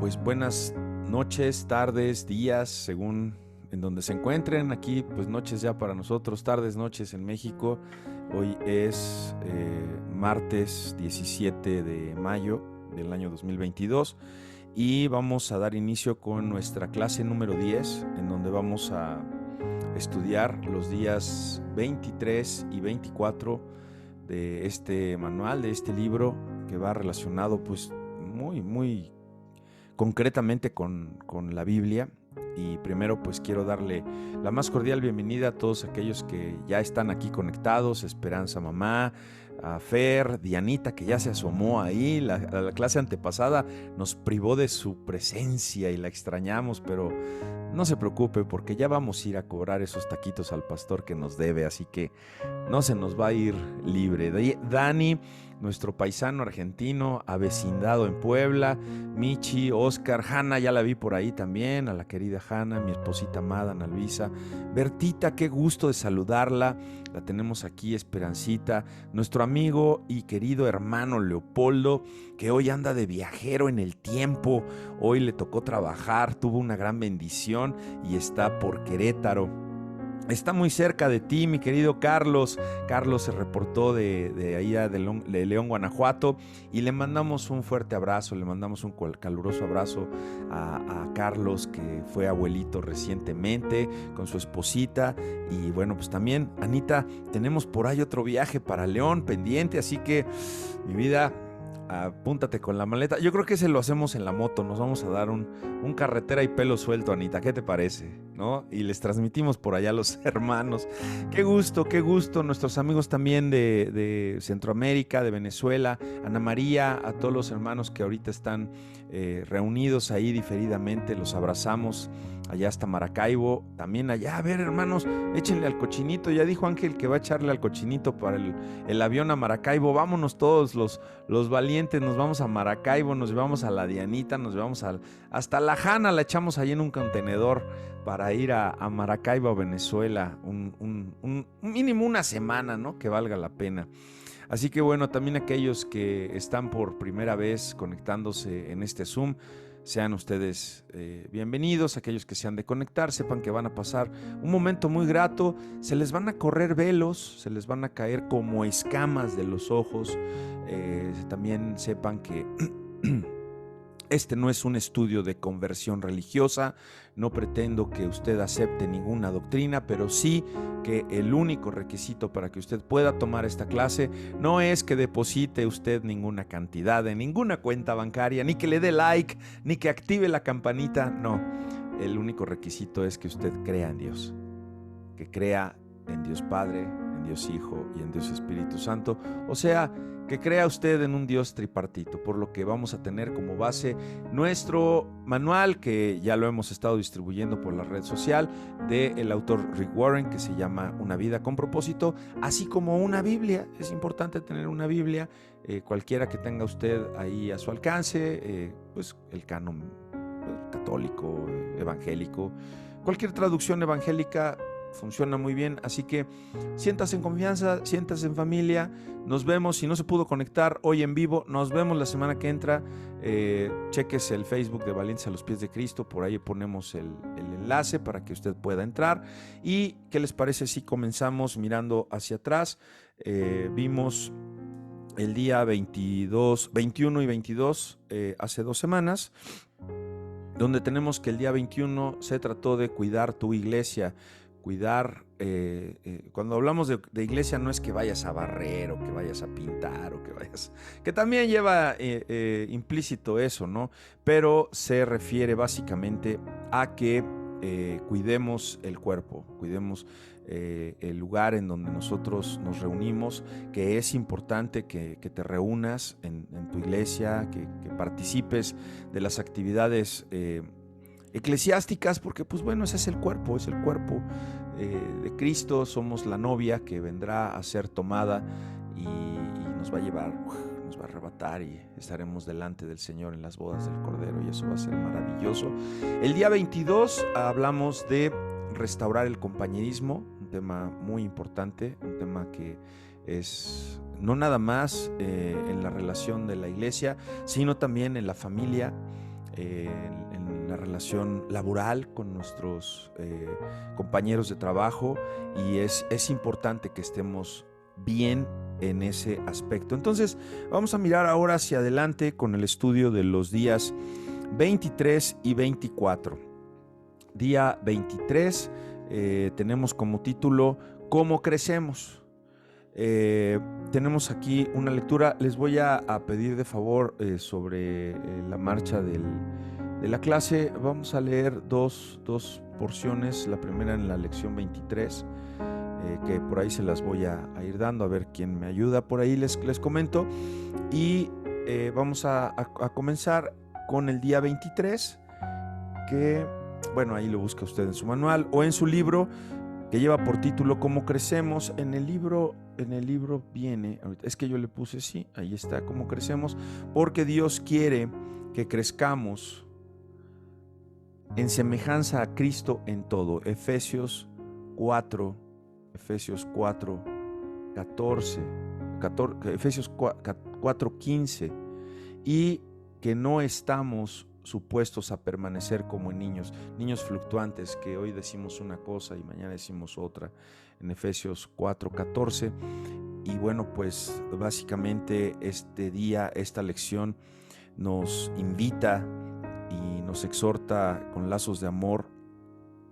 Pues buenas noches, tardes, días, según en donde se encuentren. Aquí pues noches ya para nosotros, tardes, noches en México. Hoy es martes 17 de mayo del año 2022 y vamos a dar inicio con nuestra clase número 10, en donde vamos a estudiar los días 23 y 24 de este manual, de este libro, que va relacionado pues muy concretamente con la Biblia. Y primero pues quiero darle la más cordial bienvenida a todos aquellos que ya están aquí conectados: Esperanza Mamá, a Fer, Dianita, que ya se asomó ahí. La clase antepasada nos privó de su presencia y la extrañamos, pero no se preocupe, porque ya vamos a ir a cobrar esos taquitos al pastor que nos debe, así que no se nos va a ir libre. Dani, nuestro paisano argentino, avecindado en Puebla, Michi, Oscar, Hanna, ya la vi por ahí también, a la querida Hanna, mi esposita amada, Ana Luisa, Bertita, qué gusto de saludarla, la tenemos aquí, Esperancita, nuestro amigo y querido hermano Leopoldo, que hoy anda de viajero en el tiempo, hoy le tocó trabajar, tuvo una gran bendición y está por Querétaro. Está muy cerca de ti, mi querido Carlos. Carlos se reportó de ahí de León, Guanajuato, y le mandamos un fuerte abrazo, le mandamos un caluroso abrazo a Carlos, que fue abuelito recientemente con su esposita. Y bueno, pues también, Anita, tenemos por ahí otro viaje para León pendiente, así que, mi vida, apúntate con la maleta. Yo creo que se lo hacemos en la moto. Nos vamos a dar un carretera y pelo suelto, Anita. ¿Qué te parece? ¿No? Y les transmitimos por allá a los hermanos. Qué gusto, qué gusto. Nuestros amigos también de Centroamérica, de Venezuela, Ana María, a todos los hermanos que ahorita están reunidos ahí diferidamente. Los abrazamos allá hasta Maracaibo. También allá, a ver, hermanos, échenle al cochinito. Ya dijo Ángel que va a echarle al cochinito para el avión a Maracaibo. Vámonos todos los valientes, nos vamos a Maracaibo, nos llevamos a la Dianita, nos llevamos hasta la Hanna, la echamos ahí en un contenedor para ir a Maracaibo, a Venezuela, un mínimo una semana, ¿no? Que valga la pena. Así que bueno, también aquellos que están por primera vez conectándose en este Zoom, sean ustedes bienvenidos. Aquellos que se han de conectar, sepan que van a pasar un momento muy grato. Se les van a correr velos, se les van a caer como escamas de los ojos. También sepan que este no es un estudio de conversión religiosa. No pretendo que usted acepte ninguna doctrina, pero sí que el único requisito para que usted pueda tomar esta clase no es que deposite usted ninguna cantidad en ninguna cuenta bancaria, ni que le dé like, ni que active la campanita. No, el único requisito es que usted crea en Dios, que crea en Dios Padre, en Dios Hijo y en Dios Espíritu Santo. O sea, que crea usted en un Dios tripartito, por lo que vamos a tener como base nuestro manual, que ya lo hemos estado distribuyendo por la red social, del autor Rick Warren, que se llama Una vida con propósito, así como una Biblia. Es importante tener una Biblia, cualquiera que tenga usted ahí a su alcance, pues el canon católico, evangélico, cualquier traducción evangélica funciona muy bien, así que siéntase en confianza, siéntase en familia. Nos vemos, si no se pudo conectar hoy en vivo, nos vemos la semana que entra. Chequese el Facebook de Valientes a los Pies de Cristo, por ahí ponemos el enlace para que usted pueda entrar. Y ¿qué les parece si comenzamos mirando hacia atrás? Vimos el día 22, 21 y 22 hace 2 semanas, donde tenemos que el día 21 se trató de cuidar tu iglesia. Cuidar, cuando hablamos de iglesia, no es que vayas a barrer o que vayas a pintar o que vayas, que también lleva implícito eso, ¿no? Pero se refiere básicamente a que cuidemos el cuerpo, cuidemos el lugar en donde nosotros nos reunimos, que es importante que te reúnas en tu iglesia, que participes de las actividades eclesiásticas, porque pues bueno, ese es el cuerpo de Cristo. Somos la novia que vendrá a ser tomada y nos va a llevar, nos va a arrebatar, y estaremos delante del Señor en las bodas del Cordero, y eso va a ser maravilloso. El día 22 hablamos de restaurar el compañerismo, un tema muy importante, un tema que es no nada más en la relación de la iglesia, sino también en la familia. en la relación laboral con nuestros compañeros de trabajo, y es importante que estemos bien en ese aspecto. Entonces vamos a mirar ahora hacia adelante con el estudio de los días 23 y 24. Día 23 tenemos como título ¿Cómo crecemos? Tenemos aquí una lectura. Les voy a pedir de favor sobre la marcha de la clase. Vamos a leer dos porciones. La primera en la lección 23, que por ahí se las voy a ir dando, a ver quién me ayuda. Por ahí les comento. Y vamos a comenzar con el día 23, que, bueno, ahí lo busca usted en su manual o en su libro, que lleva por título ¿Cómo crecemos? En el libro viene, es que yo le puse sí, ahí está, ¿Cómo crecemos? Porque Dios quiere que crezcamos en semejanza a Cristo en todo. Efesios 4, 14, Efesios 4, 15. Y que no estamos supuestos a permanecer como niños fluctuantes, que hoy decimos una cosa y mañana decimos otra, en Efesios 4:14. Y bueno, pues básicamente este día, esta lección nos invita y nos exhorta con lazos de amor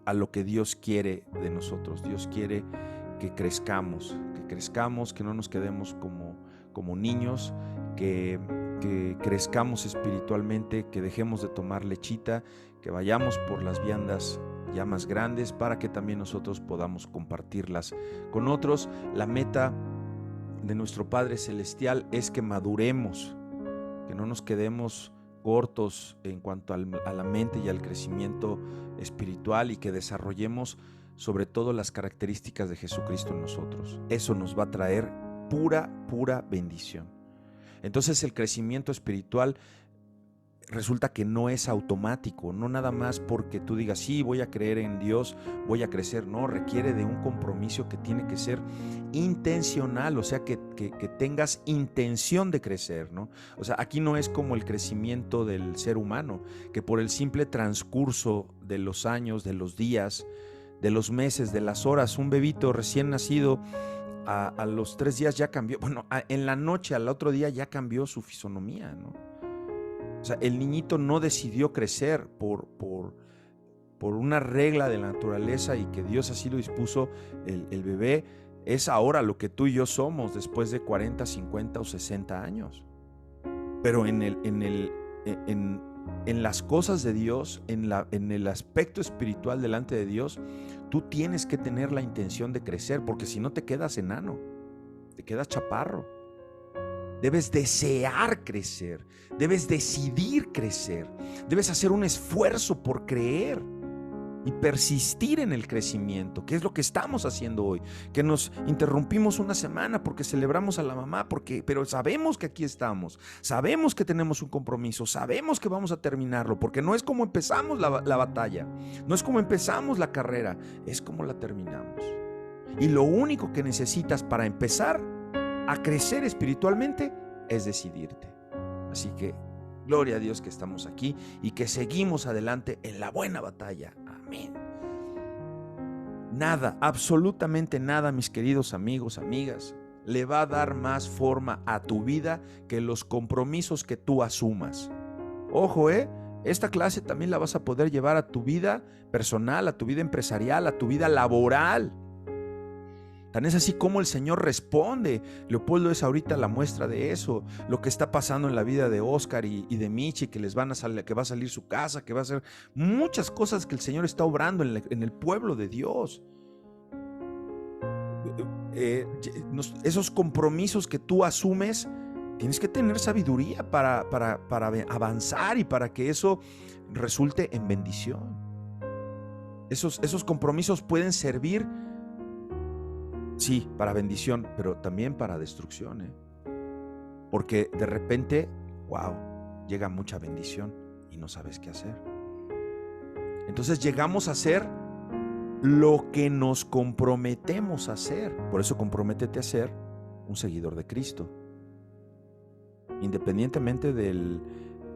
a lo que Dios quiere de nosotros. Dios quiere que crezcamos, que no nos quedemos como niños, que crezcamos espiritualmente, que dejemos de tomar lechita, que vayamos por las viandas ya más grandes para que también nosotros podamos compartirlas con otros. La meta de nuestro Padre Celestial es que maduremos, que no nos quedemos cortos en cuanto a la mente y al crecimiento espiritual, y que desarrollemos sobre todo las características de Jesucristo en nosotros. Eso nos va a traer pura bendición. Entonces el crecimiento espiritual resulta que no es automático, no nada más porque tú digas, sí, voy a creer en Dios, voy a crecer. No, requiere de un compromiso que tiene que ser intencional, o sea, que tengas intención de crecer, ¿no? O sea, aquí no es como el crecimiento del ser humano, que por el simple transcurso de los años, de los días, de los meses, de las horas, un bebito recién nacido, a los 3 días ya cambió, bueno, en la noche al otro día ya cambió su fisonomía, ¿no? O sea, el niñito no decidió crecer por una regla de la naturaleza y que Dios así lo dispuso. El bebé es ahora lo que tú y yo somos después de 40, 50 o 60 años. Pero en las cosas de Dios, en el aspecto espiritual delante de Dios, tú tienes que tener la intención de crecer, porque si no te quedas enano, te quedas chaparro. Debes desear crecer, debes decidir crecer, debes hacer un esfuerzo por creer y persistir en el crecimiento, que es lo que estamos haciendo hoy, que nos interrumpimos una semana porque celebramos a la mamá, pero sabemos que aquí estamos, sabemos que tenemos un compromiso, sabemos que vamos a terminarlo, porque no es como empezamos la batalla, no es como empezamos la carrera, es como la terminamos. Y lo único que necesitas para empezar a crecer espiritualmente es decidirte. Así que gloria a Dios que estamos aquí y que seguimos adelante en la buena batalla. Amén. Nada, absolutamente nada, mis queridos amigos, amigas, le va a dar más forma a tu vida que los compromisos que tú asumas. Ojo, esta clase también la vas a poder llevar a tu vida personal, a tu vida empresarial, a tu vida laboral. Tan es así como el Señor responde. Leopoldo es ahorita la muestra de eso. Lo que está pasando en la vida de Oscar y de Michi, que va a salir su casa, que va a hacer muchas cosas que el Señor está obrando en el pueblo de Dios. Esos compromisos que tú asumes, tienes que tener sabiduría para avanzar y para que eso resulte en bendición. Esos compromisos pueden servir, sí, para bendición, pero también para destrucción, porque de repente, wow, llega mucha bendición y no sabes qué hacer. Entonces llegamos a hacer lo que nos comprometemos a hacer. Por eso comprométete a ser un seguidor de Cristo, independientemente del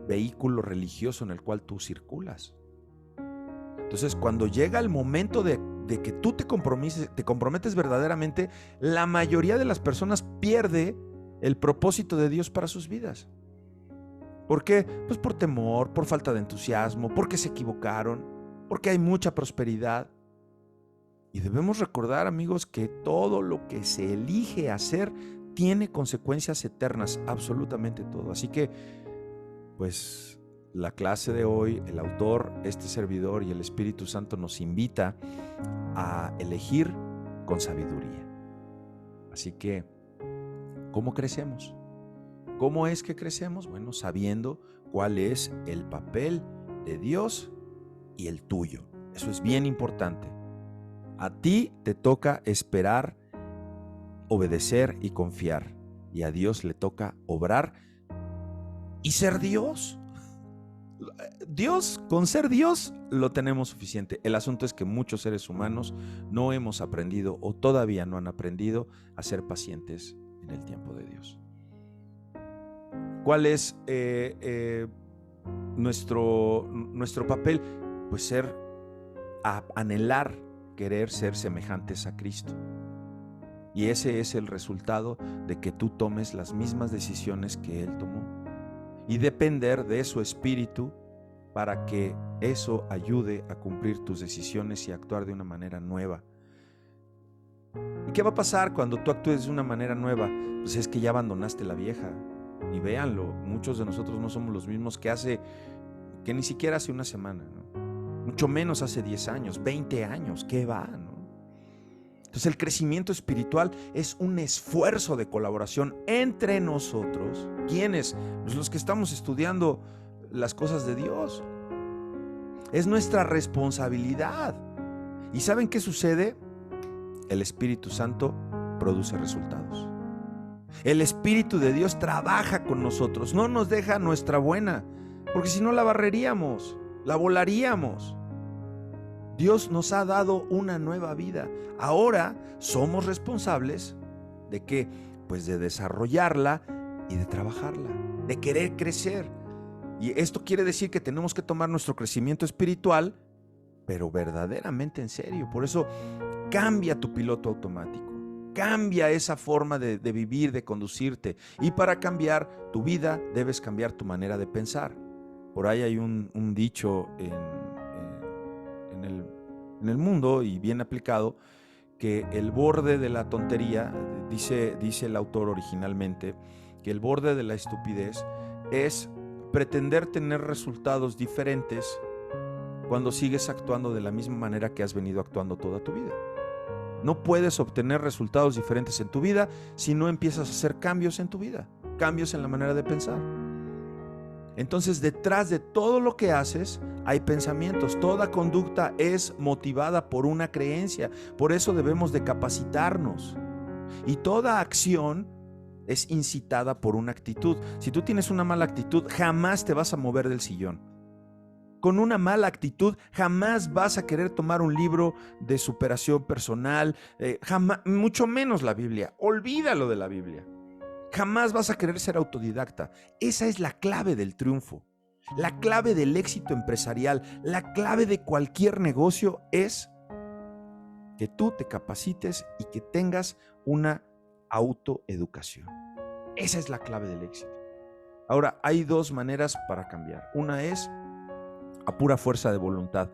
vehículo religioso en el cual tú circulas. Entonces, cuando llega el momento de que tú te comprometes verdaderamente, la mayoría de las personas pierde el propósito de Dios para sus vidas. ¿Por qué? Pues por temor, por falta de entusiasmo, porque se equivocaron, porque hay mucha prosperidad. Y debemos recordar, amigos, que todo lo que se elige hacer tiene consecuencias eternas, absolutamente todo. Así que, pues, la clase de hoy, el autor, este servidor y el Espíritu Santo nos invita a elegir con sabiduría. Así que, ¿cómo crecemos? ¿Cómo es que crecemos? Bueno, sabiendo cuál es el papel de Dios y el tuyo. Eso es bien importante. A ti te toca esperar, obedecer y confiar. Y a Dios le toca obrar y ser Dios. Dios, con ser Dios, lo tenemos suficiente. El asunto es que muchos seres humanos no hemos aprendido o todavía no han aprendido a ser pacientes en el tiempo de Dios. ¿Cuál es nuestro papel? Pues anhelar, querer ser semejantes a Cristo. Y ese es el resultado de que tú tomes las mismas decisiones que Él tomó. Y depender de su espíritu para que eso ayude a cumplir tus decisiones y actuar de una manera nueva. ¿Y qué va a pasar cuando tú actúes de una manera nueva? Pues es que ya abandonaste la vieja. Y véanlo, muchos de nosotros no somos los mismos que ni siquiera hace una semana, ¿no? Mucho menos hace 10 años, 20 años, ¿qué va, no? Entonces el crecimiento espiritual es un esfuerzo de colaboración entre nosotros. ¿Quiénes? Pues los que estamos estudiando las cosas de Dios. Es nuestra responsabilidad. ¿Y saben qué sucede? El Espíritu Santo produce resultados. El Espíritu de Dios trabaja con nosotros, no nos deja nuestra buena, porque si no la barreríamos, la volaríamos. Dios nos ha dado una nueva vida. Ahora somos responsables ¿de qué? Pues de desarrollarla y de trabajarla, de querer crecer. Y esto quiere decir que tenemos que tomar nuestro crecimiento espiritual, pero verdaderamente en serio. Por eso cambia tu piloto automático. Cambia esa forma de vivir, de conducirte. Y para cambiar tu vida, debes cambiar tu manera de pensar. Por ahí hay un dicho en el mundo, y bien aplicado, que el borde de la tontería, dice el autor originalmente, que el borde de la estupidez es pretender tener resultados diferentes cuando sigues actuando de la misma manera que has venido actuando toda tu vida. No puedes obtener resultados diferentes en tu vida si no empiezas a hacer cambios en tu vida, cambios en la manera de pensar. Entonces, detrás de todo lo que haces hay pensamientos. Toda conducta es motivada por una creencia. Por eso debemos de capacitarnos. Y toda acción es incitada por una actitud. Si tú tienes una mala actitud, jamás te vas a mover del sillón. Con una mala actitud jamás vas a querer tomar un libro de superación personal, jamás, mucho menos la Biblia. Olvídalo de la Biblia. Jamás vas a querer ser autodidacta. Esa es la clave del triunfo. La clave del éxito empresarial, la clave de cualquier negocio es que tú te capacites y que tengas una autoeducación. Esa es la clave del éxito. Ahora, hay dos maneras para cambiar. Una es a pura fuerza de voluntad.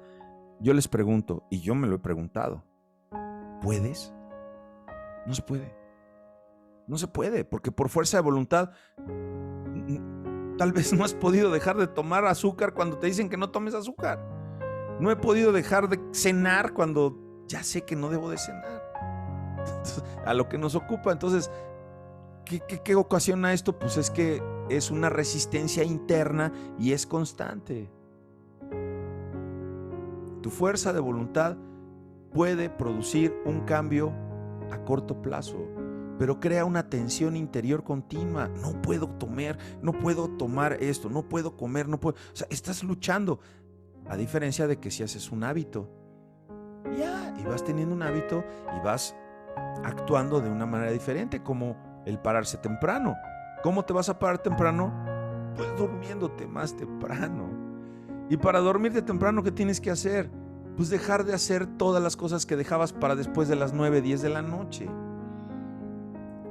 Yo les pregunto, y yo me lo he preguntado, ¿puedes? No se puede. No se puede, porque por fuerza de voluntad tal vez no has podido dejar de tomar azúcar cuando te dicen que no tomes azúcar. No he podido dejar de cenar cuando ya sé que no debo de cenar. Entonces, a lo que nos ocupa. Entonces, ¿qué ocasiona esto? Pues es que es una resistencia interna y es constante. Tu fuerza de voluntad puede producir un cambio a corto plazo, pero crea una tensión interior continua. No puedo tomar esto, no puedo comer, no puedo. O sea, estás luchando. A diferencia de que si haces un hábito, y vas teniendo un hábito y vas actuando de una manera diferente, como el pararse temprano. ¿Cómo te vas a parar temprano? pues durmiéndote más temprano. Y para dormirte temprano, ¿qué tienes que hacer? Pues dejar de hacer todas las cosas que dejabas para después de las 9, 10 de la noche.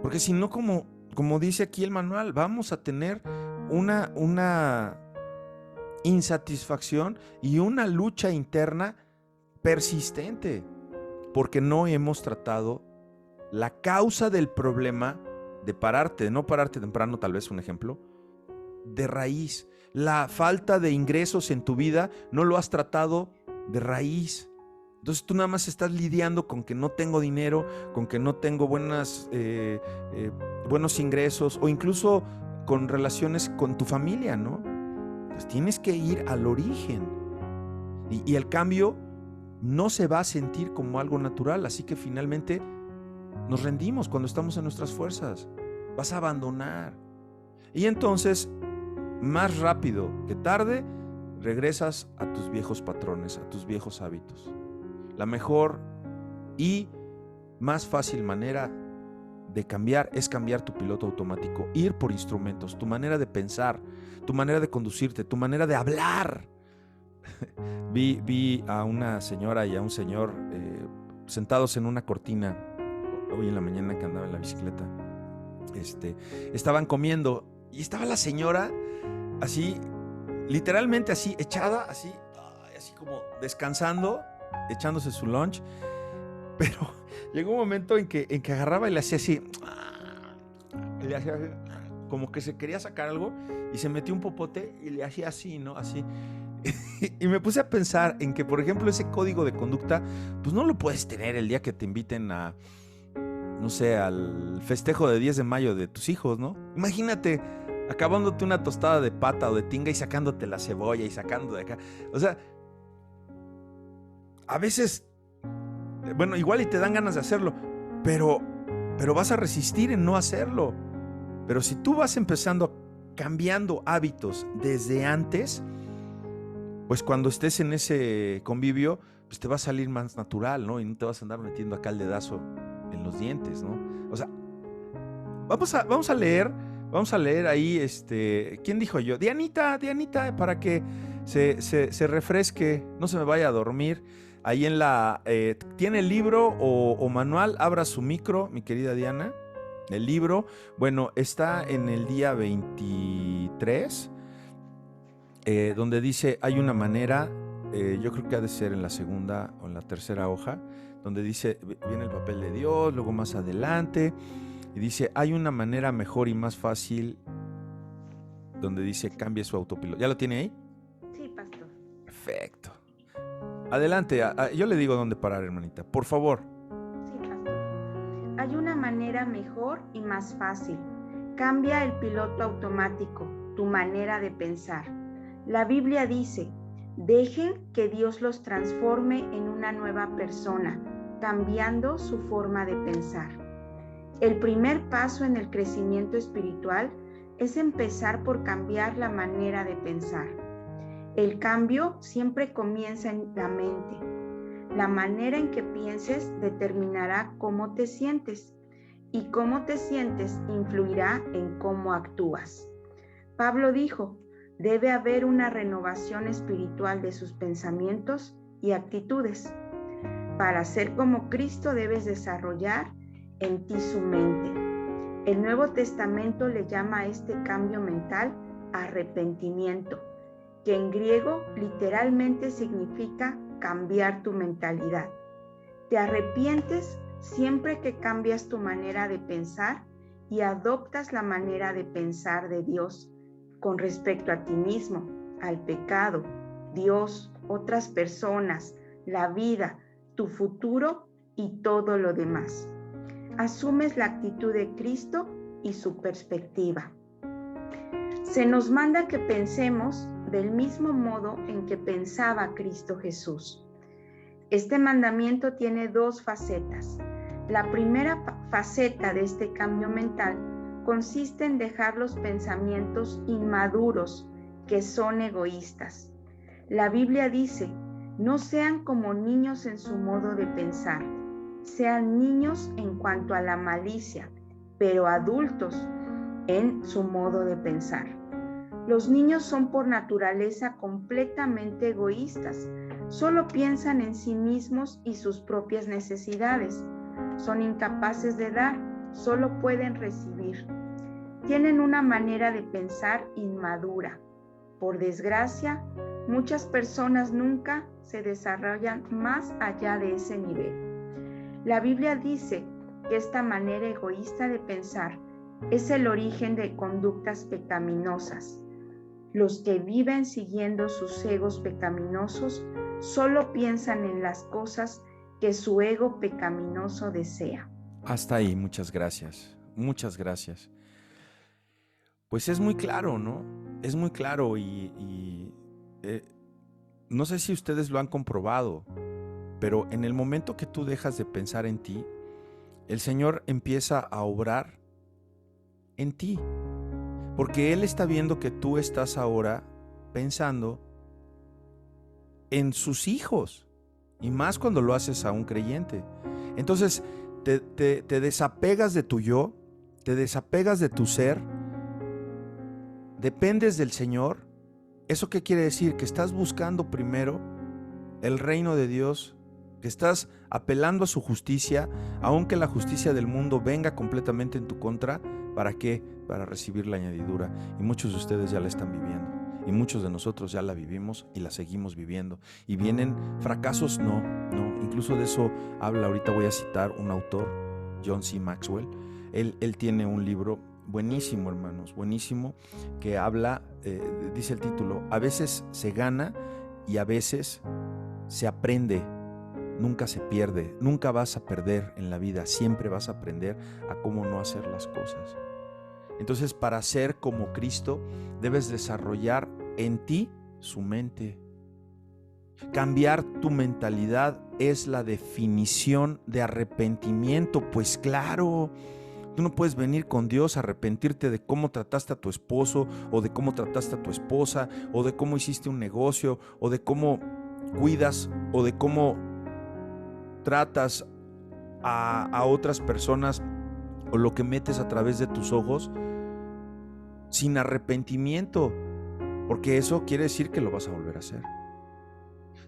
Porque si no, como dice aquí el manual, vamos a tener una insatisfacción y una lucha interna persistente, porque no hemos tratado la causa del problema de no pararte temprano, tal vez un ejemplo, de raíz. La falta de ingresos en tu vida no lo has tratado de raíz. Entonces tú nada más estás lidiando con que no tengo dinero, con que no tengo buenos ingresos, o incluso con relaciones con tu familia, ¿no? Pues tienes que ir al origen. Y el cambio no se va a sentir como algo natural, así que finalmente nos rendimos cuando estamos en nuestras fuerzas. Vas a abandonar. Y entonces, más rápido que tarde, regresas a tus viejos patrones, a tus viejos hábitos. La mejor y más fácil manera de cambiar es cambiar tu piloto automático, ir por instrumentos, tu manera de pensar, tu manera de conducirte, tu manera de hablar. Vi a una señora y a un señor sentados en una cortina hoy en la mañana que andaba en la bicicleta. Estaban comiendo y estaba la señora así, literalmente así, echada, así como descansando, echándose su lunch, pero llegó un momento en que agarraba y le hacía así, como que se quería sacar algo y se metió un popote y le hacía así, ¿no? Así. Y me puse a pensar en que, por ejemplo, ese código de conducta, pues no lo puedes tener el día que te inviten a, no sé, al festejo de 10 de mayo de tus hijos, ¿no? Imagínate acabándote una tostada de pata o de tinga y sacándote la cebolla y sacando de acá. O sea, a veces, bueno, igual y te dan ganas de hacerlo, pero vas a resistir en no hacerlo. Pero si tú vas empezando cambiando hábitos desde antes, pues cuando estés en ese convivio, pues te va a salir más natural, ¿no? Y no te vas a andar metiendo acá el dedazo en los dientes, ¿no? O sea, vamos a leer ahí, ¿quién dijo yo? Dianita, para que se refresque, no se me vaya a dormir. Ahí ¿tiene el libro o manual? Abra su micro, mi querida Diana. El libro, bueno, está en el día 23, donde dice, hay una manera, yo creo que ha de ser en la segunda o en la tercera hoja, donde dice, viene el papel de Dios, luego más adelante, y dice, hay una manera mejor y más fácil, donde dice, cambie su autopiloto. ¿Ya lo tiene ahí? Sí, pastor. Perfecto. Adelante, yo le digo dónde parar, hermanita, por favor. Sí, pastor. Hay una manera mejor y más fácil. Cambia el piloto automático, tu manera de pensar. La Biblia dice, dejen que Dios los transforme en una nueva persona, cambiando su forma de pensar. El primer paso en el crecimiento espiritual es empezar por cambiar la manera de pensar. El cambio siempre comienza en la mente. La manera en que pienses determinará cómo te sientes, y cómo te sientes influirá en cómo actúas. Pablo dijo, debe haber una renovación espiritual de sus pensamientos y actitudes. Para ser como Cristo debes desarrollar en ti su mente. El Nuevo Testamento le llama a este cambio mental arrepentimiento, que en griego literalmente significa cambiar tu mentalidad. Te arrepientes siempre que cambias tu manera de pensar y adoptas la manera de pensar de Dios con respecto a ti mismo, al pecado, Dios, otras personas, la vida, tu futuro y todo lo demás. Asumes la actitud de Cristo y su perspectiva. Se nos manda que pensemos del mismo modo en que pensaba Cristo Jesús. Este mandamiento tiene dos facetas. La primera faceta de este cambio mental consiste en dejar los pensamientos inmaduros que son egoístas. La Biblia dice, no sean como niños en su modo de pensar, sean niños en cuanto a la malicia, pero adultos en su modo de pensar. Los niños son por naturaleza completamente egoístas. Solo piensan en sí mismos y sus propias necesidades. Son incapaces de dar, solo pueden recibir. Tienen una manera de pensar inmadura. Por desgracia, muchas personas nunca se desarrollan más allá de ese nivel. La Biblia dice que esta manera egoísta de pensar es el origen de conductas pecaminosas. Los que viven siguiendo sus egos pecaminosos solo piensan en las cosas que su ego pecaminoso desea. Hasta ahí, muchas gracias. Muchas gracias. Pues es muy claro, ¿no? Es muy claro y no sé si ustedes lo han comprobado, pero en el momento que tú dejas de pensar en ti, el Señor empieza a obrar en ti. Porque Él está viendo que tú estás ahora pensando en sus hijos. Y más cuando lo haces a un creyente. Entonces te desapegas de tu yo, te desapegas de tu ser, dependes del Señor. ¿Eso qué quiere decir? Que estás buscando primero el reino de Dios, que estás apelando a su justicia, aunque la justicia del mundo venga completamente en tu contra. ¿Para qué? Para recibir la añadidura. Y muchos de ustedes ya la están viviendo. Y muchos de nosotros ya la vivimos y la seguimos viviendo. ¿Y vienen fracasos? No. Incluso de eso habla, ahorita voy a citar un autor, John C. Maxwell. Él tiene un libro buenísimo, hermanos, buenísimo, que habla, dice el título, a veces se gana y a veces se aprende. Nunca se pierde, nunca vas a perder en la vida, siempre vas a aprender a cómo no hacer las cosas. Entonces, para ser como Cristo, debes desarrollar en ti su mente. Cambiar tu mentalidad es la definición de arrepentimiento. Pues claro, tú no puedes venir con Dios a arrepentirte de cómo trataste a tu esposo, o de cómo trataste a tu esposa, o de cómo hiciste un negocio, o de cómo cuidas, o de cómo tratas a otras personas, o lo que metes a través de tus ojos, sin arrepentimiento, porque eso quiere decir que lo vas a volver a hacer.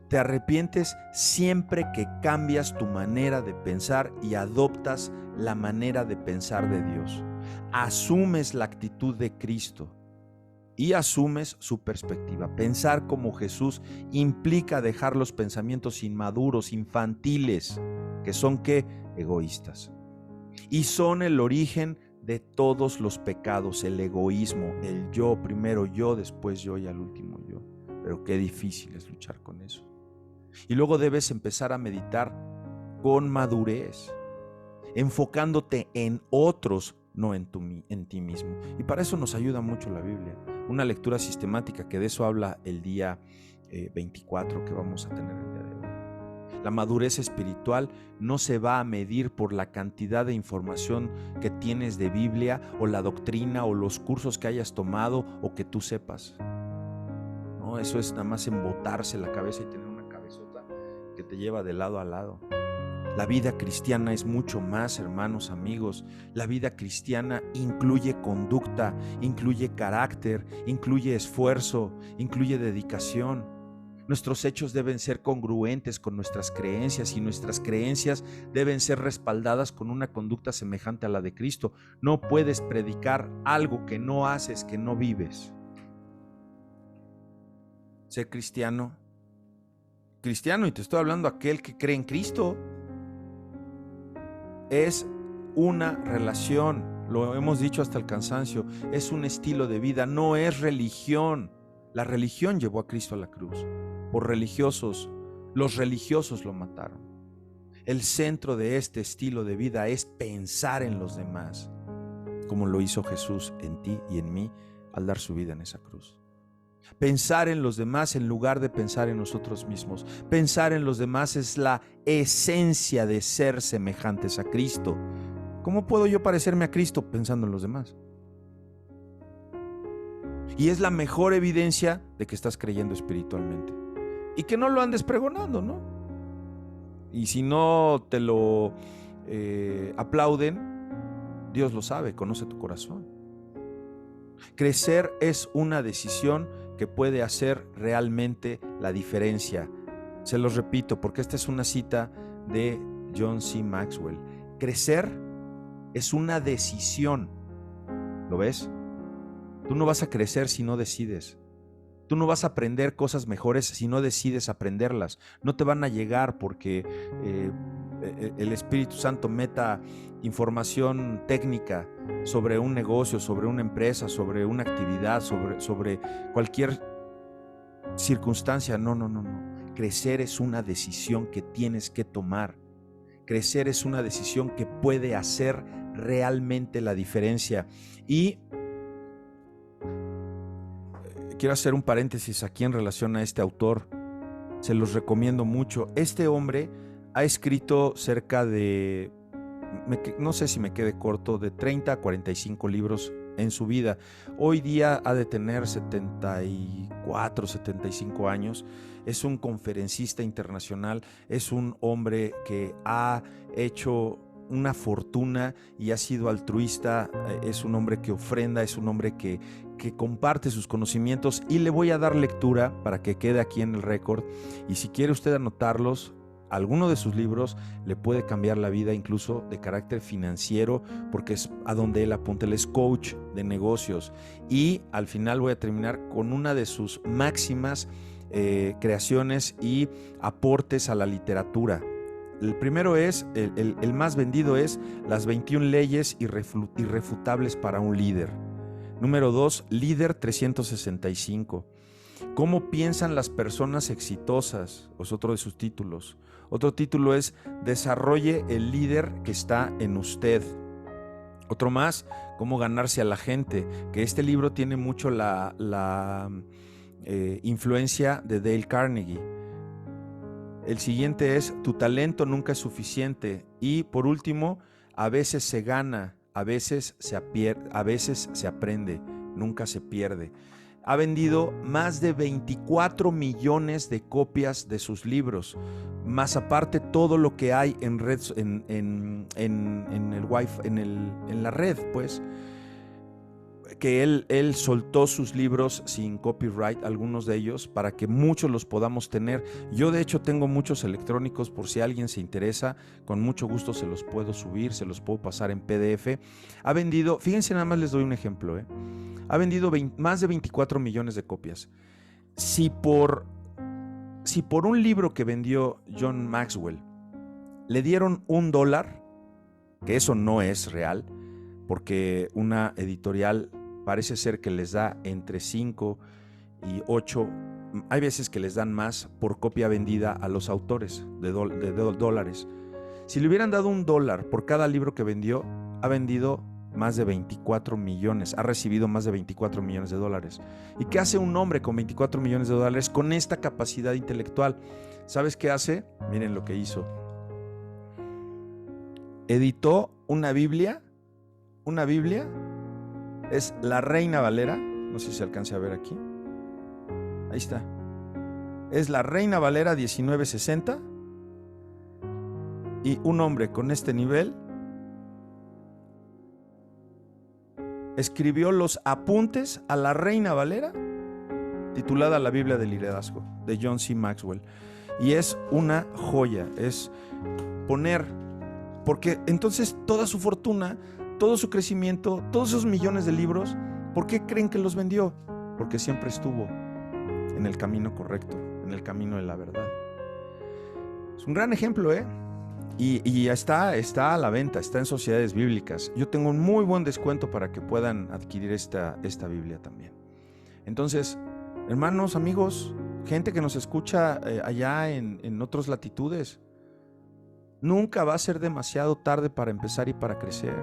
Te arrepientes siempre que cambias tu manera de pensar y adoptas la manera de pensar de Dios. Asumes la actitud de Cristo y asumes su perspectiva. Pensar como Jesús implica dejar los pensamientos inmaduros, infantiles, que son ¿qué? Egoístas. Y son el origen de todos los pecados, el egoísmo, el yo, primero yo, después yo y al último yo. Pero qué difícil es luchar con eso. Y luego debes empezar a meditar con madurez, enfocándote en otros, no en ti mismo. Y para eso nos ayuda mucho la Biblia. Una lectura sistemática, que de eso habla el día 24 que vamos a tener el día de hoy. La madurez espiritual no se va a medir por la cantidad de información que tienes de Biblia, o la doctrina, o los cursos que hayas tomado, o que tú sepas. No, eso es nada más embotarse la cabeza y tener una cabezota que te lleva de lado a lado. La vida cristiana es mucho más, hermanos, amigos. La vida cristiana incluye conducta, incluye carácter, incluye esfuerzo, incluye dedicación. Nuestros hechos deben ser congruentes con nuestras creencias, y nuestras creencias deben ser respaldadas con una conducta semejante a la de Cristo. No puedes predicar algo que no haces, que no vives. Ser cristiano, y te estoy hablando aquel que cree en Cristo, es una relación, lo hemos dicho hasta el cansancio, es un estilo de vida, no es religión. La religión llevó a Cristo a la cruz por religiosos, los religiosos lo mataron. El centro de este estilo de vida es pensar en los demás, como lo hizo Jesús en ti y en mí al dar su vida en esa cruz. Pensar en los demás en lugar de pensar en nosotros mismos. Pensar en los demás es la esencia de ser semejantes a Cristo. ¿Cómo puedo yo parecerme a Cristo? Pensando en los demás. Y es la mejor evidencia de que estás creyendo espiritualmente. Y que no lo andes pregonando, ¿no? Y si no te lo aplauden, Dios lo sabe, conoce tu corazón. Crecer es una decisión que puede hacer realmente la diferencia. Se los repito, porque esta es una cita de John C. Maxwell. Crecer es una decisión. ¿Lo ves? Tú no vas a crecer si no decides. Tú no vas a aprender cosas mejores si no decides aprenderlas. No te van a llegar porque el Espíritu Santo meta información técnica sobre un negocio, sobre una empresa, sobre una actividad, sobre cualquier circunstancia. No. Crecer es una decisión que tienes que tomar. Crecer es una decisión que puede hacer realmente la diferencia. Y quiero hacer un paréntesis aquí en relación a este autor. Se los recomiendo mucho. Este hombre ha escrito cerca de, no sé si me quede corto, de 30 a 45 libros en su vida. Hoy día ha de tener 74, 75 años. Es un conferencista internacional. Es un hombre que ha hecho una fortuna y ha sido altruista. Es un hombre que ofrenda, es un hombre que comparte sus conocimientos, y le voy a dar lectura para que quede aquí en el récord. Y si quiere usted anotarlos, alguno de sus libros le puede cambiar la vida, incluso de carácter financiero, porque es a donde él apunta. Él es coach de negocios. Y al final voy a terminar con una de sus máximas creaciones y aportes a la literatura. El primero es, el más vendido es Las 21 leyes irrefutables para un líder. Número 2, Líder 365. ¿Cómo piensan las personas exitosas? Es otro de sus títulos. Otro título es Desarrolle el líder que está en usted. Otro más, Cómo ganarse a la gente, que este libro tiene mucho la influencia de Dale Carnegie. El siguiente es Tu talento nunca es suficiente. Y por último, A veces se gana, a veces se aprende, nunca se pierde. Ha vendido más de 24 millones de copias de sus libros, más aparte todo lo que hay en red, en el Wi-Fi, en la red, pues, que él soltó sus libros sin copyright, algunos de ellos, para que muchos los podamos tener. Yo de hecho tengo muchos electrónicos, por si alguien se interesa, con mucho gusto se los puedo subir, se los puedo pasar en PDF. Ha vendido, fíjense, nada más les doy un ejemplo, ha vendido más de 24 millones de copias. Si por un libro que vendió John Maxwell le dieron $1, que eso no es real, porque una editorial parece ser que les da entre 5 y 8, hay veces que les dan más por copia vendida a los autores de dólares. Si le hubieran dado $1 por cada libro que vendió, ha vendido más de 24 millones, ha recibido más de 24 millones de dólares. ¿Y qué hace un hombre con 24 millones de dólares con esta capacidad intelectual? ¿Sabes qué hace? Miren lo que hizo. Editó una Biblia. Una Biblia es la Reina Valera. No sé si se alcance a ver aquí. Ahí está. Es la Reina Valera 1960. Y un hombre con este nivel escribió los apuntes a la Reina Valera, titulada La Biblia del Liderazgo, de John C. Maxwell. Y es una joya. Es poner, porque entonces toda su fortuna, todo su crecimiento, todos esos millones de libros, ¿por qué creen que los vendió? Porque siempre estuvo en el camino correcto, en el camino de la verdad. Es un gran ejemplo, Y está a la venta, está en Sociedades Bíblicas. Yo tengo un muy buen descuento para que puedan adquirir esta Biblia también. Entonces, hermanos, amigos, gente que nos escucha allá en otras latitudes, nunca va a ser demasiado tarde para empezar y para crecer.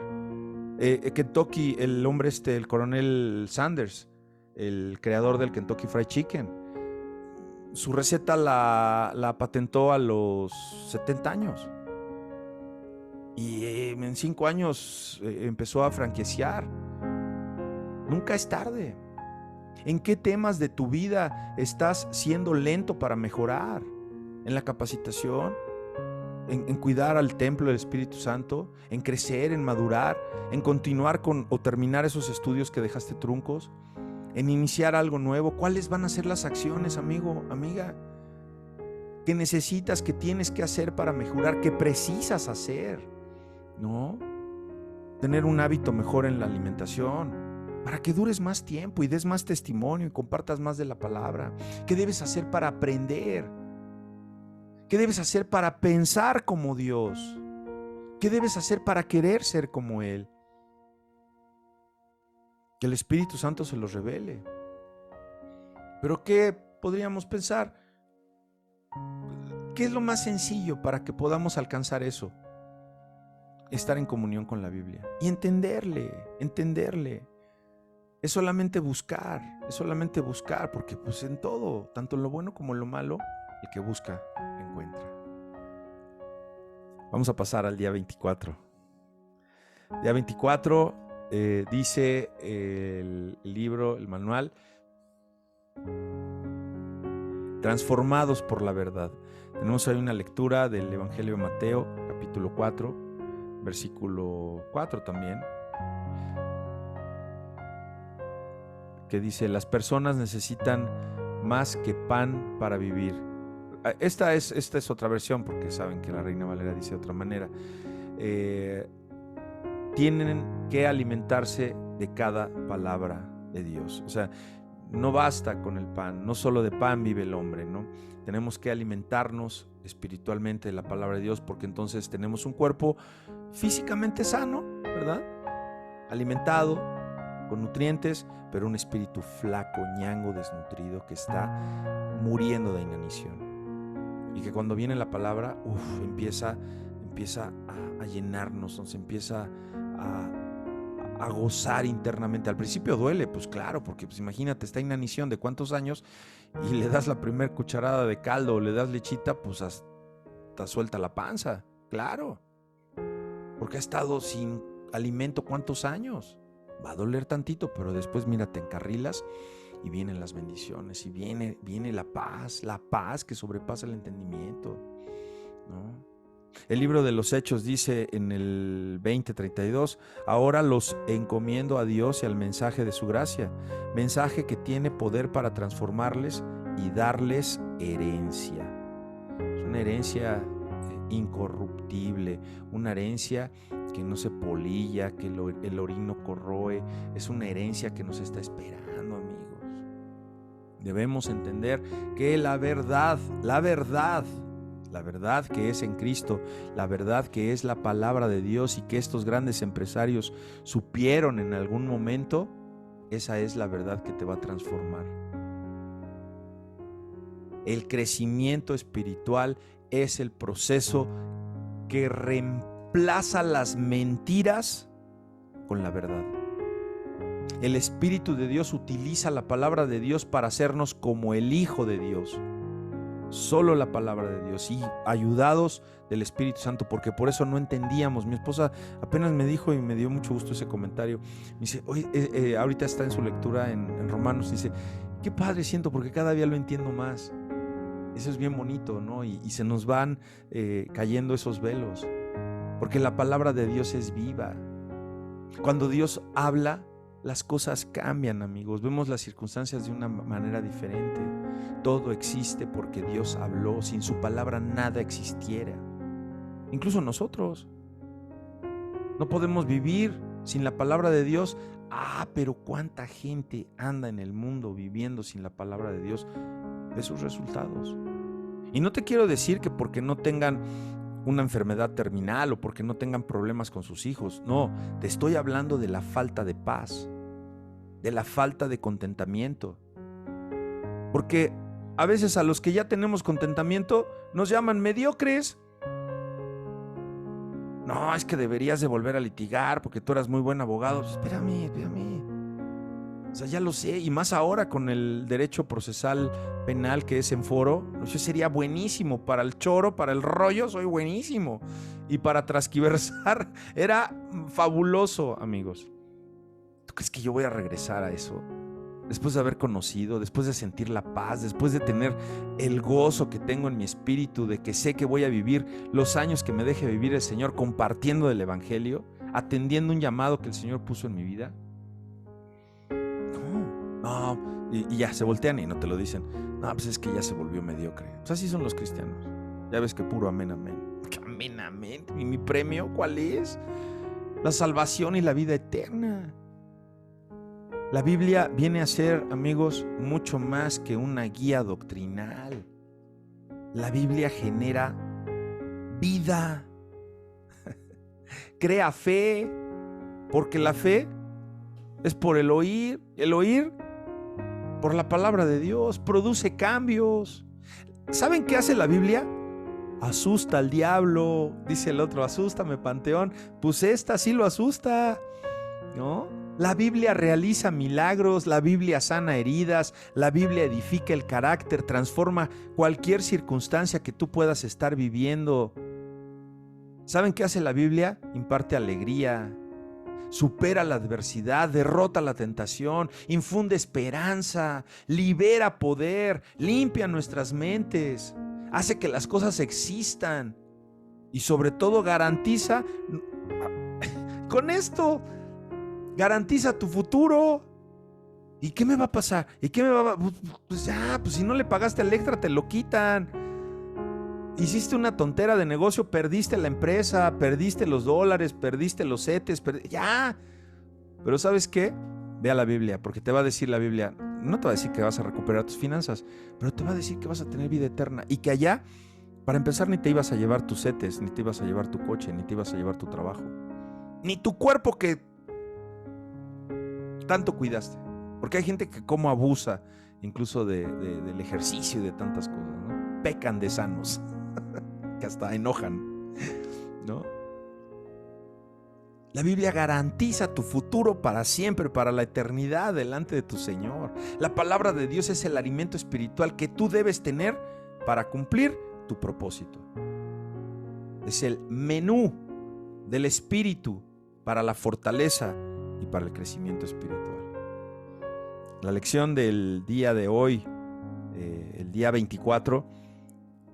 Kentucky, el hombre el coronel Sanders, el creador del Kentucky Fried Chicken, su receta la patentó a los 70 años. Y en 5 años empezó a franquiciar. Nunca es tarde. ¿En qué temas de tu vida estás siendo lento para mejorar? ¿En la capacitación? en cuidar al templo del Espíritu Santo, en crecer, en madurar, en continuar con o terminar esos estudios que dejaste truncos, en iniciar algo nuevo. ¿Cuáles van a ser las acciones, amigo, amiga, que necesitas, que tienes que hacer para mejorar, que precisas hacer? ¿No? Tener un hábito mejor en la alimentación, para que dures más tiempo y des más testimonio y compartas más de la palabra. ¿Qué debes hacer para aprender? ¿Qué debes hacer para pensar como Dios? ¿Qué debes hacer para querer ser como Él? Que el Espíritu Santo se los revele. Pero ¿qué podríamos pensar? ¿Qué es lo más sencillo para que podamos alcanzar eso? Estar en comunión con la Biblia y entenderle. Es solamente buscar, porque pues en todo, tanto en lo bueno como en lo malo, el que busca, encuentra. Vamos a pasar al día 24. Día 24 dice el libro, el manual, transformados por la verdad. Tenemos ahí una lectura del Evangelio de Mateo, capítulo 4, versículo 4 también, que dice: las personas necesitan más que pan para vivir. Esta es otra versión, porque saben que la Reina Valera dice de otra manera. Tienen que alimentarse de cada palabra de Dios. O sea, no basta con el pan, no solo de pan vive el hombre, ¿no? Tenemos que alimentarnos espiritualmente de la palabra de Dios, porque entonces tenemos un cuerpo físicamente sano, ¿verdad? Alimentado con nutrientes, pero un espíritu flaco, ñango, desnutrido, que está muriendo de inanición. Y que cuando viene la palabra, empieza a llenarnos, nos empieza a gozar internamente. Al principio duele, pues claro, porque pues imagínate, está inanición de cuántos años y le das la primera cucharada de caldo o le das lechita, pues hasta suelta la panza, claro, porque ha estado sin alimento cuántos años. Va a doler tantito, pero después mira, te encarrilas y vienen las bendiciones y viene la paz que sobrepasa el entendimiento, ¿no? El libro de los Hechos dice en el 20:32: ahora los encomiendo a Dios y al mensaje de su gracia, mensaje que tiene poder para transformarles y darles herencia. Es una herencia incorruptible, una herencia que no se polilla, que el orín no corroe. Es una herencia que nos está esperando, amigos. Debemos entender que la verdad que es en Cristo, la verdad que es la palabra de Dios y que estos grandes empresarios supieron en algún momento, esa es la verdad que te va a transformar. El crecimiento espiritual es el proceso que reemplaza las mentiras con la verdad. El Espíritu de Dios utiliza la palabra de Dios para hacernos como el Hijo de Dios. Solo la palabra de Dios y ayudados del Espíritu Santo, porque por eso no entendíamos. Mi esposa apenas me dijo, y me dio mucho gusto ese comentario, me dice: oye, ahorita está en su lectura en Romanos, dice: qué padre siento, porque cada día lo entiendo más. Eso es bien bonito, ¿no? Y se nos van cayendo esos velos, porque la palabra de Dios es viva. Cuando Dios habla, las cosas cambian, amigos. Vemos las circunstancias de una manera diferente. Todo existe porque Dios habló. Sin su palabra nada existiera. Incluso nosotros no podemos vivir sin la palabra de Dios. Pero cuánta gente anda en el mundo viviendo sin la palabra de Dios. Ve sus resultados. Y no te quiero decir que porque no tengan una enfermedad terminal o porque no tengan problemas con sus hijos. No, te estoy hablando de la falta de paz, de la falta de contentamiento. Porque a veces a los que ya tenemos contentamiento nos llaman mediocres. No, es que deberías de volver a litigar porque tú eras muy buen abogado. Espérame. O sea, ya lo sé, y más ahora con el derecho procesal penal que es en foro. Yo sería buenísimo para el choro, para el rollo, soy buenísimo. Y para transquiversar era fabuloso, amigos. ¿Tú crees que yo voy a regresar a eso? después de haber conocido, después de sentir la paz, después de tener el gozo que tengo en mi espíritu, de que sé que voy a vivir los años que me deje vivir el Señor compartiendo del Evangelio, atendiendo un llamado que el Señor puso en mi vida? No, y ya se voltean y no te lo dicen. No, pues es que ya se volvió mediocre. Pues así son los cristianos. Ya ves que puro amén, amén. Amén, amén. ¿Y mi premio cuál es? La salvación y la vida eterna. La Biblia viene a ser, amigos, mucho más que una guía doctrinal. La Biblia genera vida. Crea fe, porque la fe es por el oír por la palabra de Dios, produce cambios. ¿Saben qué hace la Biblia? Asusta al diablo, dice el otro, asústame, Panteón. Pues esta sí lo asusta, ¿no? La Biblia realiza milagros, la Biblia sana heridas, la Biblia edifica el carácter, transforma cualquier circunstancia que tú puedas estar viviendo. ¿Saben qué hace la Biblia? Imparte alegría, supera la adversidad, derrota la tentación, infunde esperanza, libera poder, limpia nuestras mentes, hace que las cosas existan y sobre todo garantiza, con esto, garantiza tu futuro. ¿Y qué me va a pasar? ¿Y qué me va a...? Pues ya, pues si no le pagaste el extra te lo quitan. Hiciste una tontera de negocio, perdiste la empresa, perdiste los dólares, perdiste los CETES, ya. Pero ¿sabes qué? Ve a la Biblia, porque te va a decir la Biblia, no te va a decir que vas a recuperar tus finanzas, pero te va a decir que vas a tener vida eterna y que allá, para empezar, ni te ibas a llevar tus CETES, ni te ibas a llevar tu coche, ni te ibas a llevar tu trabajo, ni tu cuerpo que tanto cuidaste. Porque hay gente que como abusa incluso del ejercicio y de tantas cosas, ¿no? Pecan de sanos. Que hasta enojan, ¿no? La Biblia garantiza tu futuro para siempre, para la eternidad delante de tu Señor. La palabra de Dios es el alimento espiritual que tú debes tener para cumplir tu propósito. Es el menú del espíritu para la fortaleza y para el crecimiento espiritual. La lección del día de hoy, el día 24,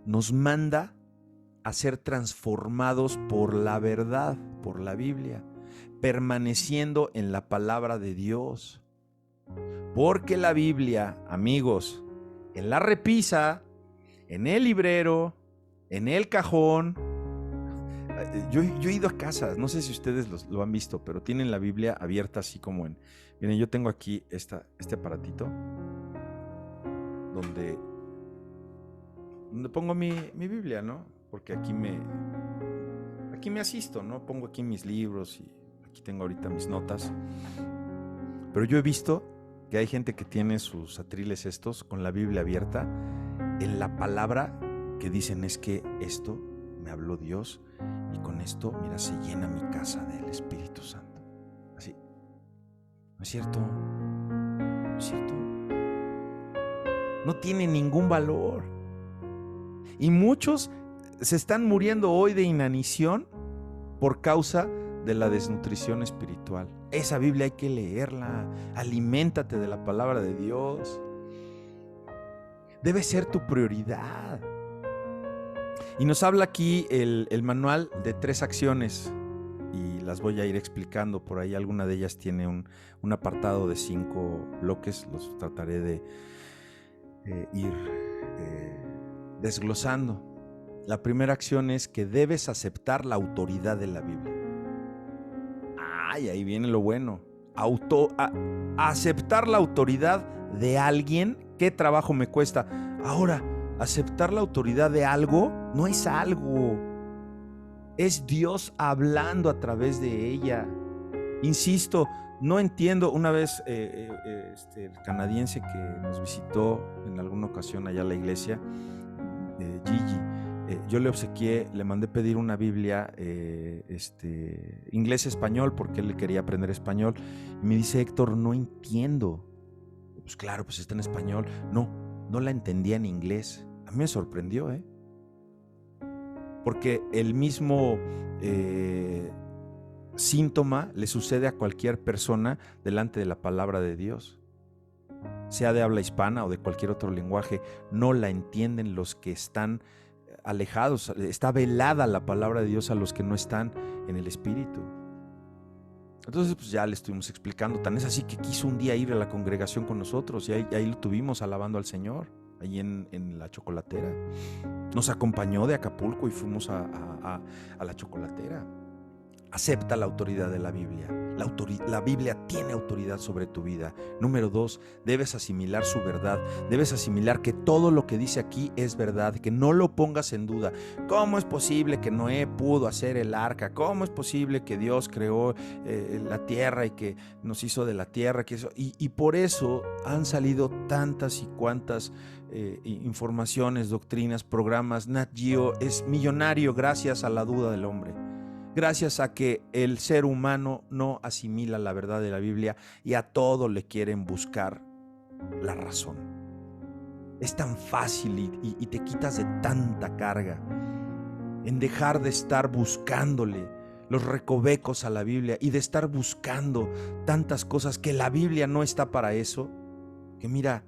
nos manda a ser transformados por la verdad, por la Biblia, permaneciendo en la palabra de Dios. Porque la Biblia, amigos, en la repisa, en el librero, en el cajón. Yo he ido a casas, no sé si ustedes lo han visto, pero tienen la Biblia abierta así como en... Miren, yo tengo aquí este aparatito donde pongo mi Biblia, ¿no? Porque aquí me asisto, ¿no? Pongo aquí mis libros y aquí tengo ahorita mis notas. Pero yo he visto que hay gente que tiene sus atriles estos con la Biblia abierta en la palabra que dicen es que esto me habló Dios y con esto, mira, se llena mi casa del Espíritu Santo. Así. ¿No es cierto? ¿No es cierto? No tiene ningún valor. Y muchos se están muriendo hoy de inanición por causa de la desnutrición espiritual. Esa Biblia hay que leerla. Aliméntate de la palabra de Dios. Debe ser tu prioridad. Y nos habla aquí el manual de 3 acciones y las voy a ir explicando. Por ahí alguna de ellas tiene un apartado de 5 bloques. Los trataré de ir desglosando. La primera acción es que debes aceptar la autoridad de la Biblia. Ay, ahí viene lo bueno. Aceptar la autoridad de alguien, ¿qué trabajo me cuesta? Ahora, aceptar la autoridad de algo no es algo. Es Dios hablando a través de ella. Insisto, no entiendo. Una vez el canadiense que nos visitó en alguna ocasión allá a la iglesia, Gigi, yo le obsequié, le mandé pedir una Biblia inglés-español porque él quería aprender español. Y me dice, Héctor, no entiendo. Pues claro, pues está en español. No la entendía en inglés. A mí me sorprendió, porque el mismo síntoma le sucede a cualquier persona delante de la palabra de Dios. sea de habla hispana o de cualquier otro lenguaje, no la entienden los que están alejados. Está velada la palabra de Dios a los que no están en el Espíritu. Entonces pues ya le estuvimos explicando, tan es así que quiso un día ir a la congregación con nosotros y ahí lo tuvimos alabando al Señor, ahí en la chocolatera. Nos acompañó de Acapulco y fuimos a la chocolatera. Acepta la autoridad de la Biblia. La Biblia tiene autoridad sobre tu vida. Número 2, debes asimilar su verdad. Debes asimilar que todo lo que dice aquí es verdad, que no lo pongas en duda. ¿Cómo es posible que Noé pudo hacer el arca? ¿Cómo es posible que Dios creó la tierra y que nos hizo de la tierra? Y por eso han salido tantas y cuantas informaciones, doctrinas, programas. Nat Geo es millonario gracias a la duda del hombre. Gracias a que el ser humano no asimila la verdad de la Biblia y a todo le quieren buscar la razón. Es tan fácil y te quitas de tanta carga en dejar de estar buscándole los recovecos a la Biblia y de estar buscando tantas cosas que la Biblia no está para eso, que mira,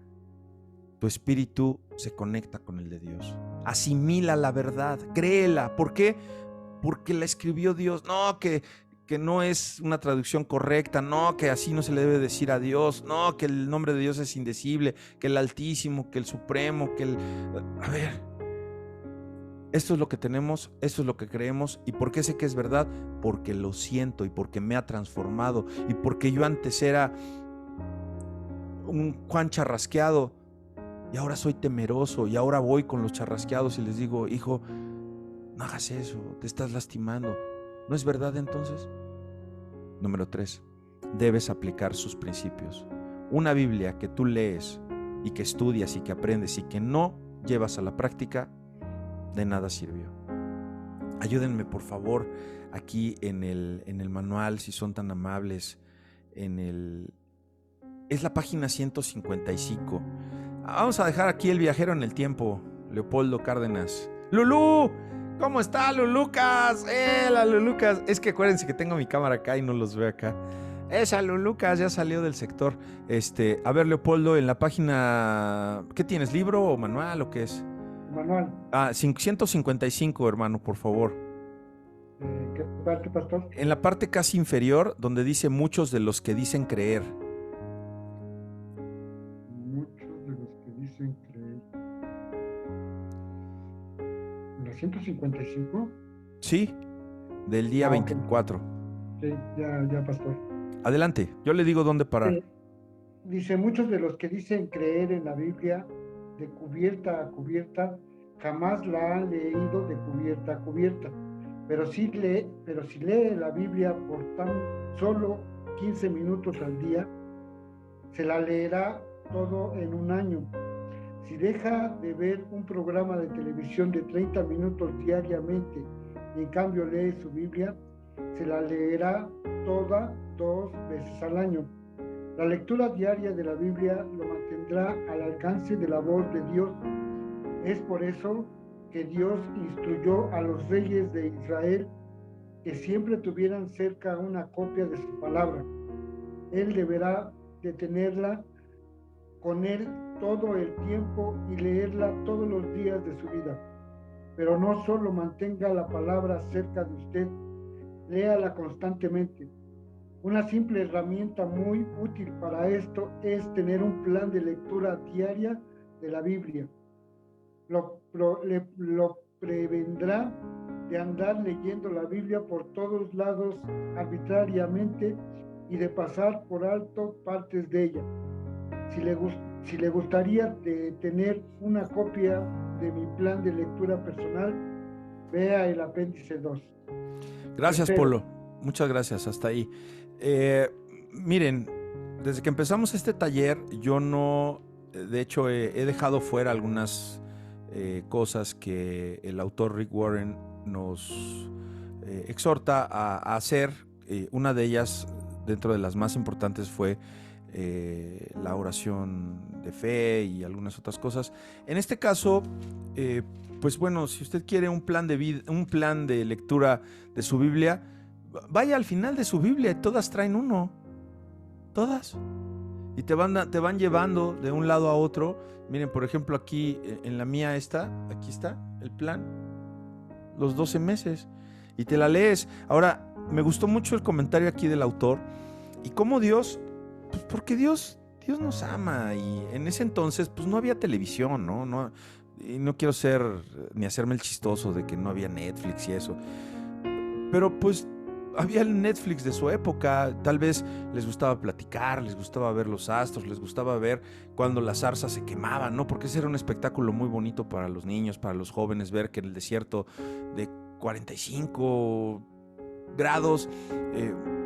tu espíritu se conecta con el de Dios. Asimila la verdad, créela. ¿Por qué? Porque la escribió Dios. No, que no es una traducción correcta. No, que así no se le debe decir a Dios. No, que el nombre de Dios es indecible. Que el Altísimo, que el Supremo, que el... A ver, esto es lo que tenemos, esto es lo que creemos. ¿Y por qué sé que es verdad? Porque lo siento y porque me ha transformado. Y porque yo antes era un Juan charrasqueado y ahora soy temeroso. Y ahora voy con los charrasqueados y les digo, hijo, no hagas eso, te estás lastimando. ¿No es verdad entonces? Número 3, debes aplicar sus principios. Una Biblia que tú lees y que estudias y que aprendes y que no llevas a la práctica, de nada sirvió. Ayúdenme por favor aquí en el manual, si son tan amables, es la página 155. Vamos a dejar aquí el viajero en el tiempo, Leopoldo Cárdenas. ¡Lulú! ¿Cómo está Lulucas? La Lulucas. Es que acuérdense que tengo mi cámara acá y no los veo acá. Esa Lulucas ya salió del sector. A ver, Leopoldo, en la página... ¿Qué tienes? ¿Libro o manual o qué es? Manual. 155, hermano, por favor. ¿Qué parte, pastor? En la parte casi inferior, donde dice muchos de los que dicen creer. Muchos de los que dicen creer. ¿La 155? Sí, del día 24. Sí, ya, pastor. Adelante, yo le digo dónde parar. Dice, muchos de los que dicen creer en la Biblia de cubierta a cubierta, jamás la han leído de cubierta a cubierta. Pero si lee la Biblia por tan solo 15 minutos al día, se la leerá todo en un año. Si deja de ver un programa de televisión de 30 minutos diariamente y en cambio lee su Biblia, se la leerá toda 2 veces al año. La lectura diaria de la Biblia lo mantendrá al alcance de la voz de Dios. Es por eso que Dios instruyó a los reyes de Israel que siempre tuvieran cerca una copia de su palabra. Él deberá de tenerla con él todo el tiempo y leerla todos los días de su vida. Pero no solo mantenga la palabra cerca de usted, léala constantemente. Una simple herramienta muy útil para esto es tener un plan de lectura diaria de la Biblia. Lo prevendrá de andar leyendo la Biblia por todos lados arbitrariamente y de pasar por alto partes de ella. Si le gustaría de tener una copia de mi plan de lectura personal, vea el apéndice 2. Gracias, Polo. Muchas gracias. Hasta ahí. Miren, desde que empezamos este taller, yo no... De hecho, he dejado fuera algunas cosas que el autor Rick Warren nos exhorta a hacer. Una de ellas, dentro de las más importantes, fue la oración de fe y algunas otras cosas. En este caso, pues bueno, si usted quiere un plan de vida, un plan de lectura de su Biblia, vaya al final de su Biblia y todas traen uno. Todas. y te van llevando de un lado a otro. Miren, por ejemplo, aquí en la mía aquí está el plan, los 12 meses, y te la lees. Ahora, me gustó mucho el comentario aquí del autor, y cómo Dios, pues porque Dios nos ama, y en ese entonces pues no había televisión, ¿no? Y no quiero ser, ni hacerme el chistoso de que no había Netflix y eso, pero pues había el Netflix de su época. Tal vez les gustaba platicar, les gustaba ver los astros, les gustaba ver cuando las zarzas se quemaban, ¿no? Porque ese era un espectáculo muy bonito para los niños, para los jóvenes, ver que en el desierto de 45 grados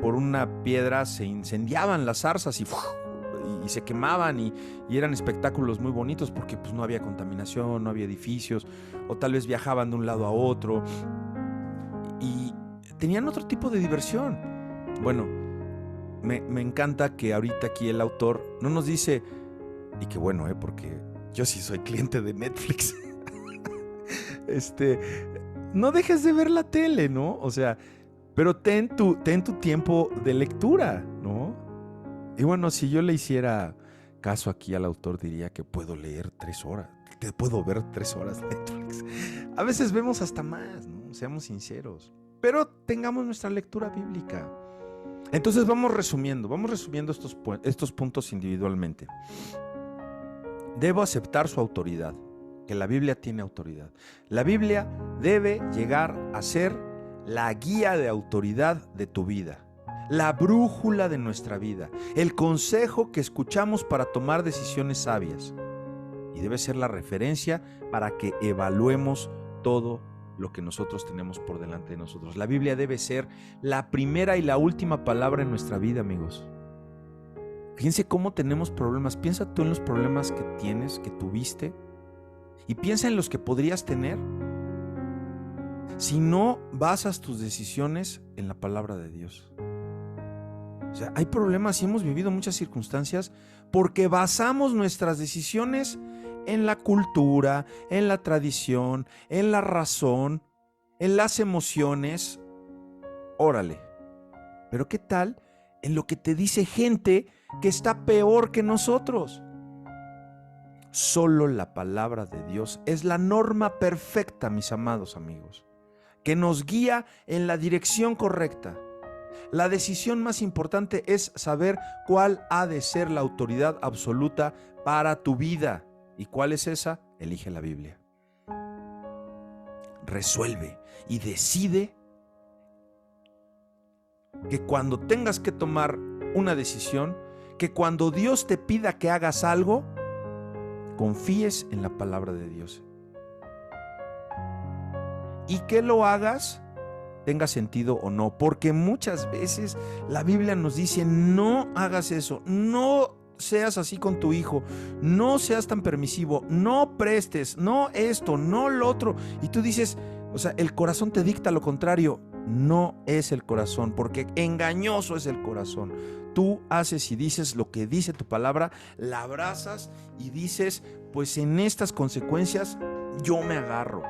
por una piedra se incendiaban las zarzas y se quemaban, y eran espectáculos muy bonitos porque pues no había contaminación, no había edificios, o tal vez viajaban de un lado a otro y tenían otro tipo de diversión. Bueno, me encanta que ahorita aquí el autor no nos dice, y qué bueno, porque yo sí soy cliente de Netflix, no dejes de ver la tele, ¿no? O sea, pero ten tu tiempo de lectura, ¿no? Y bueno, si yo le hiciera caso aquí al autor, diría que puedo leer 3 horas, que puedo ver 3 horas de Netflix. A veces vemos hasta más, ¿no? Seamos sinceros. Pero tengamos nuestra lectura bíblica. Entonces vamos resumiendo estos puntos individualmente. Debo aceptar su autoridad, que la Biblia tiene autoridad. La Biblia debe llegar a ser la guía de autoridad de tu vida, la brújula de nuestra vida, el consejo que escuchamos para tomar decisiones sabias, y debe ser la referencia para que evaluemos todo lo que nosotros tenemos por delante de nosotros. La Biblia debe ser la primera y la última palabra en nuestra vida, amigos. Fíjense cómo tenemos problemas. Piensa tú en los problemas que tienes, que tuviste, y piensa en los que podrías tener si no basas tus decisiones en la palabra de Dios. O sea, hay problemas y hemos vivido muchas circunstancias porque basamos nuestras decisiones en la cultura, en la tradición, en la razón, en las emociones. Órale. Pero ¿qué tal en lo que te dice gente que está peor que nosotros? Solo la palabra de Dios es la norma perfecta, mis amados amigos, que nos guía en la dirección correcta. La decisión más importante es saber cuál ha de ser la autoridad absoluta para tu vida. ¿Y cuál es esa? Elige la Biblia. Resuelve y decide que cuando tengas que tomar una decisión, que cuando Dios te pida que hagas algo, confíes en la palabra de Dios. Y que lo hagas tenga sentido o no, porque muchas veces la Biblia nos dice: no hagas eso, no seas así con tu hijo, no seas tan permisivo, no prestes, no esto, no lo otro, y tú dices, o sea, el corazón te dicta lo contrario. No es el corazón, porque engañoso es el corazón. Tú haces y dices lo que dice tu palabra, la abrazas y dices, pues en estas consecuencias yo me agarro.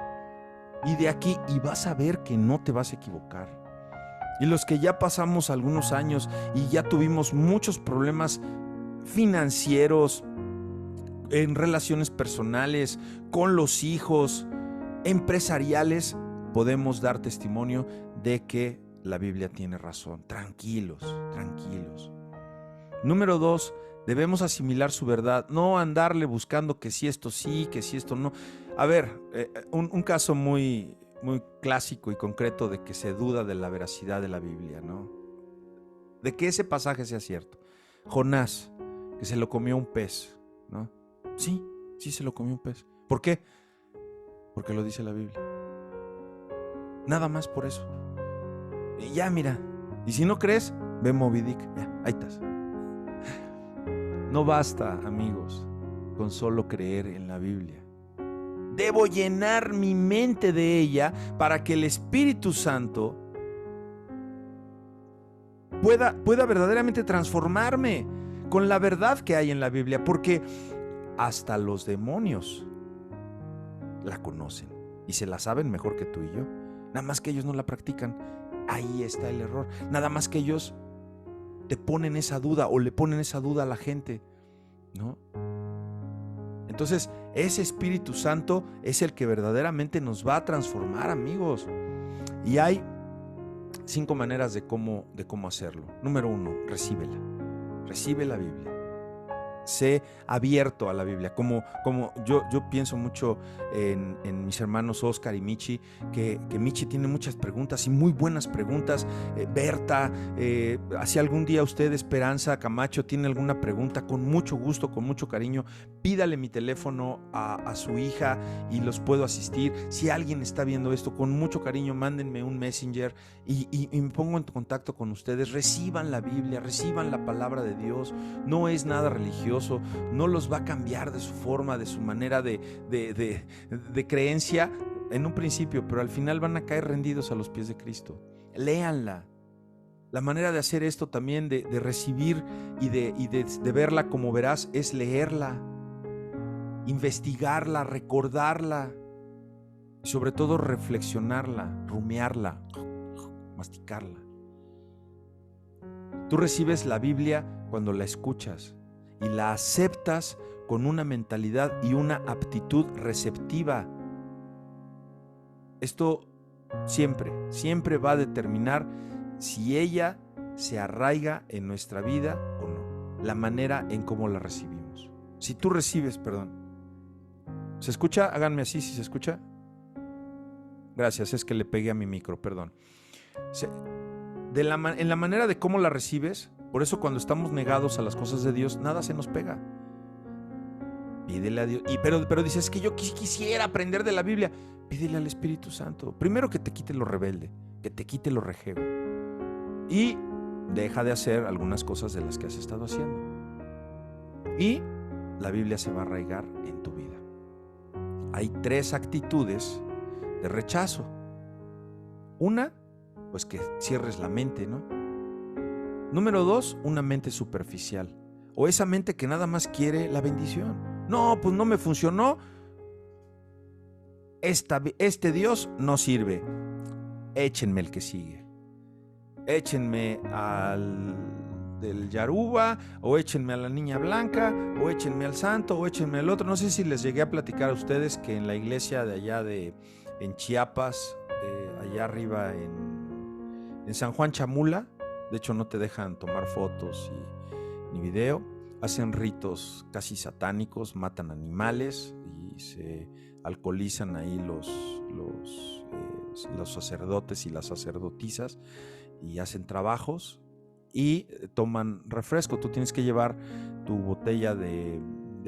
Y de aquí, y vas a ver que no te vas a equivocar. Y los que ya pasamos algunos años y ya tuvimos muchos problemas financieros, en relaciones personales, con los hijos, empresariales, podemos dar testimonio de que la Biblia tiene razón. Tranquilos, tranquilos. Número 2, debemos asimilar su verdad, no andarle buscando que si esto sí, que si esto no. A ver, un caso muy, muy clásico y concreto de que se duda de la veracidad de la Biblia, ¿no? De que ese pasaje sea cierto. Jonás, que se lo comió un pez, ¿no? Sí se lo comió un pez. ¿Por qué? Porque lo dice la Biblia. Nada más por eso. Y ya, mira. Y si no crees, ve Moby Dick. Ya, ahí estás. No basta, amigos, con solo creer en la Biblia. Debo llenar mi mente de ella para que el Espíritu Santo pueda verdaderamente transformarme con la verdad que hay en la Biblia, porque hasta los demonios la conocen y se la saben mejor que tú y yo. Nada más que ellos no la practican. Ahí está el error. Nada más que ellos te ponen esa duda o le ponen esa duda a la gente. ¿no? Entonces, ese Espíritu Santo es el que verdaderamente nos va a transformar, amigos. Y hay 5 maneras de cómo hacerlo. Número 1, recíbela. Recibe la Biblia. Sé abierto a la Biblia. Como yo pienso mucho en mis hermanos Oscar y Michi, que Michi tiene muchas preguntas y muy buenas preguntas. Berta, si algún día usted, Esperanza Camacho, tiene alguna pregunta, con mucho gusto, con mucho cariño, pídale mi teléfono a su hija y los puedo asistir. Si alguien está viendo esto, con mucho cariño, mándenme un messenger y me pongo en contacto con ustedes. Reciban la Biblia, reciban la palabra de Dios. No es nada religioso, no los va a cambiar de su forma, de su manera de creencia en un principio, pero al final van a caer rendidos a los pies de Cristo. Léanla. La manera de hacer esto también, de recibir y de verla como verás, es leerla, investigarla, recordarla y sobre todo reflexionarla, rumiarla, masticarla. Tú recibes la Biblia cuando la escuchas y la aceptas con una mentalidad y una aptitud receptiva. Esto siempre va a determinar si ella se arraiga en nuestra vida o no, la manera en cómo la recibimos. Si tú recibes, ¿se escucha? Háganme así si se escucha. Gracias, es que le pegué a mi micro, perdón. En la manera de cómo la recibes, por eso cuando estamos negados a las cosas de Dios, nada se nos pega. Pídele a Dios. Pero dices, es que yo quisiera aprender de la Biblia. Pídele al Espíritu Santo. Primero que te quite lo rebelde, que te quite lo rejego. Y deja de hacer algunas cosas de las que has estado haciendo. Y la Biblia se va a arraigar en tu vida. Hay 3 actitudes de rechazo. Una, pues que cierres la mente, ¿no? Número 2, una mente superficial. O esa mente que nada más quiere la bendición. No, pues no me funcionó. Este Dios no sirve. Échenme el que sigue. Échenme al del Yaruba, o échenme a la niña blanca, o échenme al santo, o échenme al otro. No sé si les llegué a platicar a ustedes que en la iglesia de allá en Chiapas, allá arriba en San Juan Chamula, de hecho no te dejan tomar fotos ni video, hacen ritos casi satánicos, matan animales y se alcoholizan ahí los sacerdotes y las sacerdotisas y hacen trabajos y toman refresco. Tú tienes que llevar tu botella de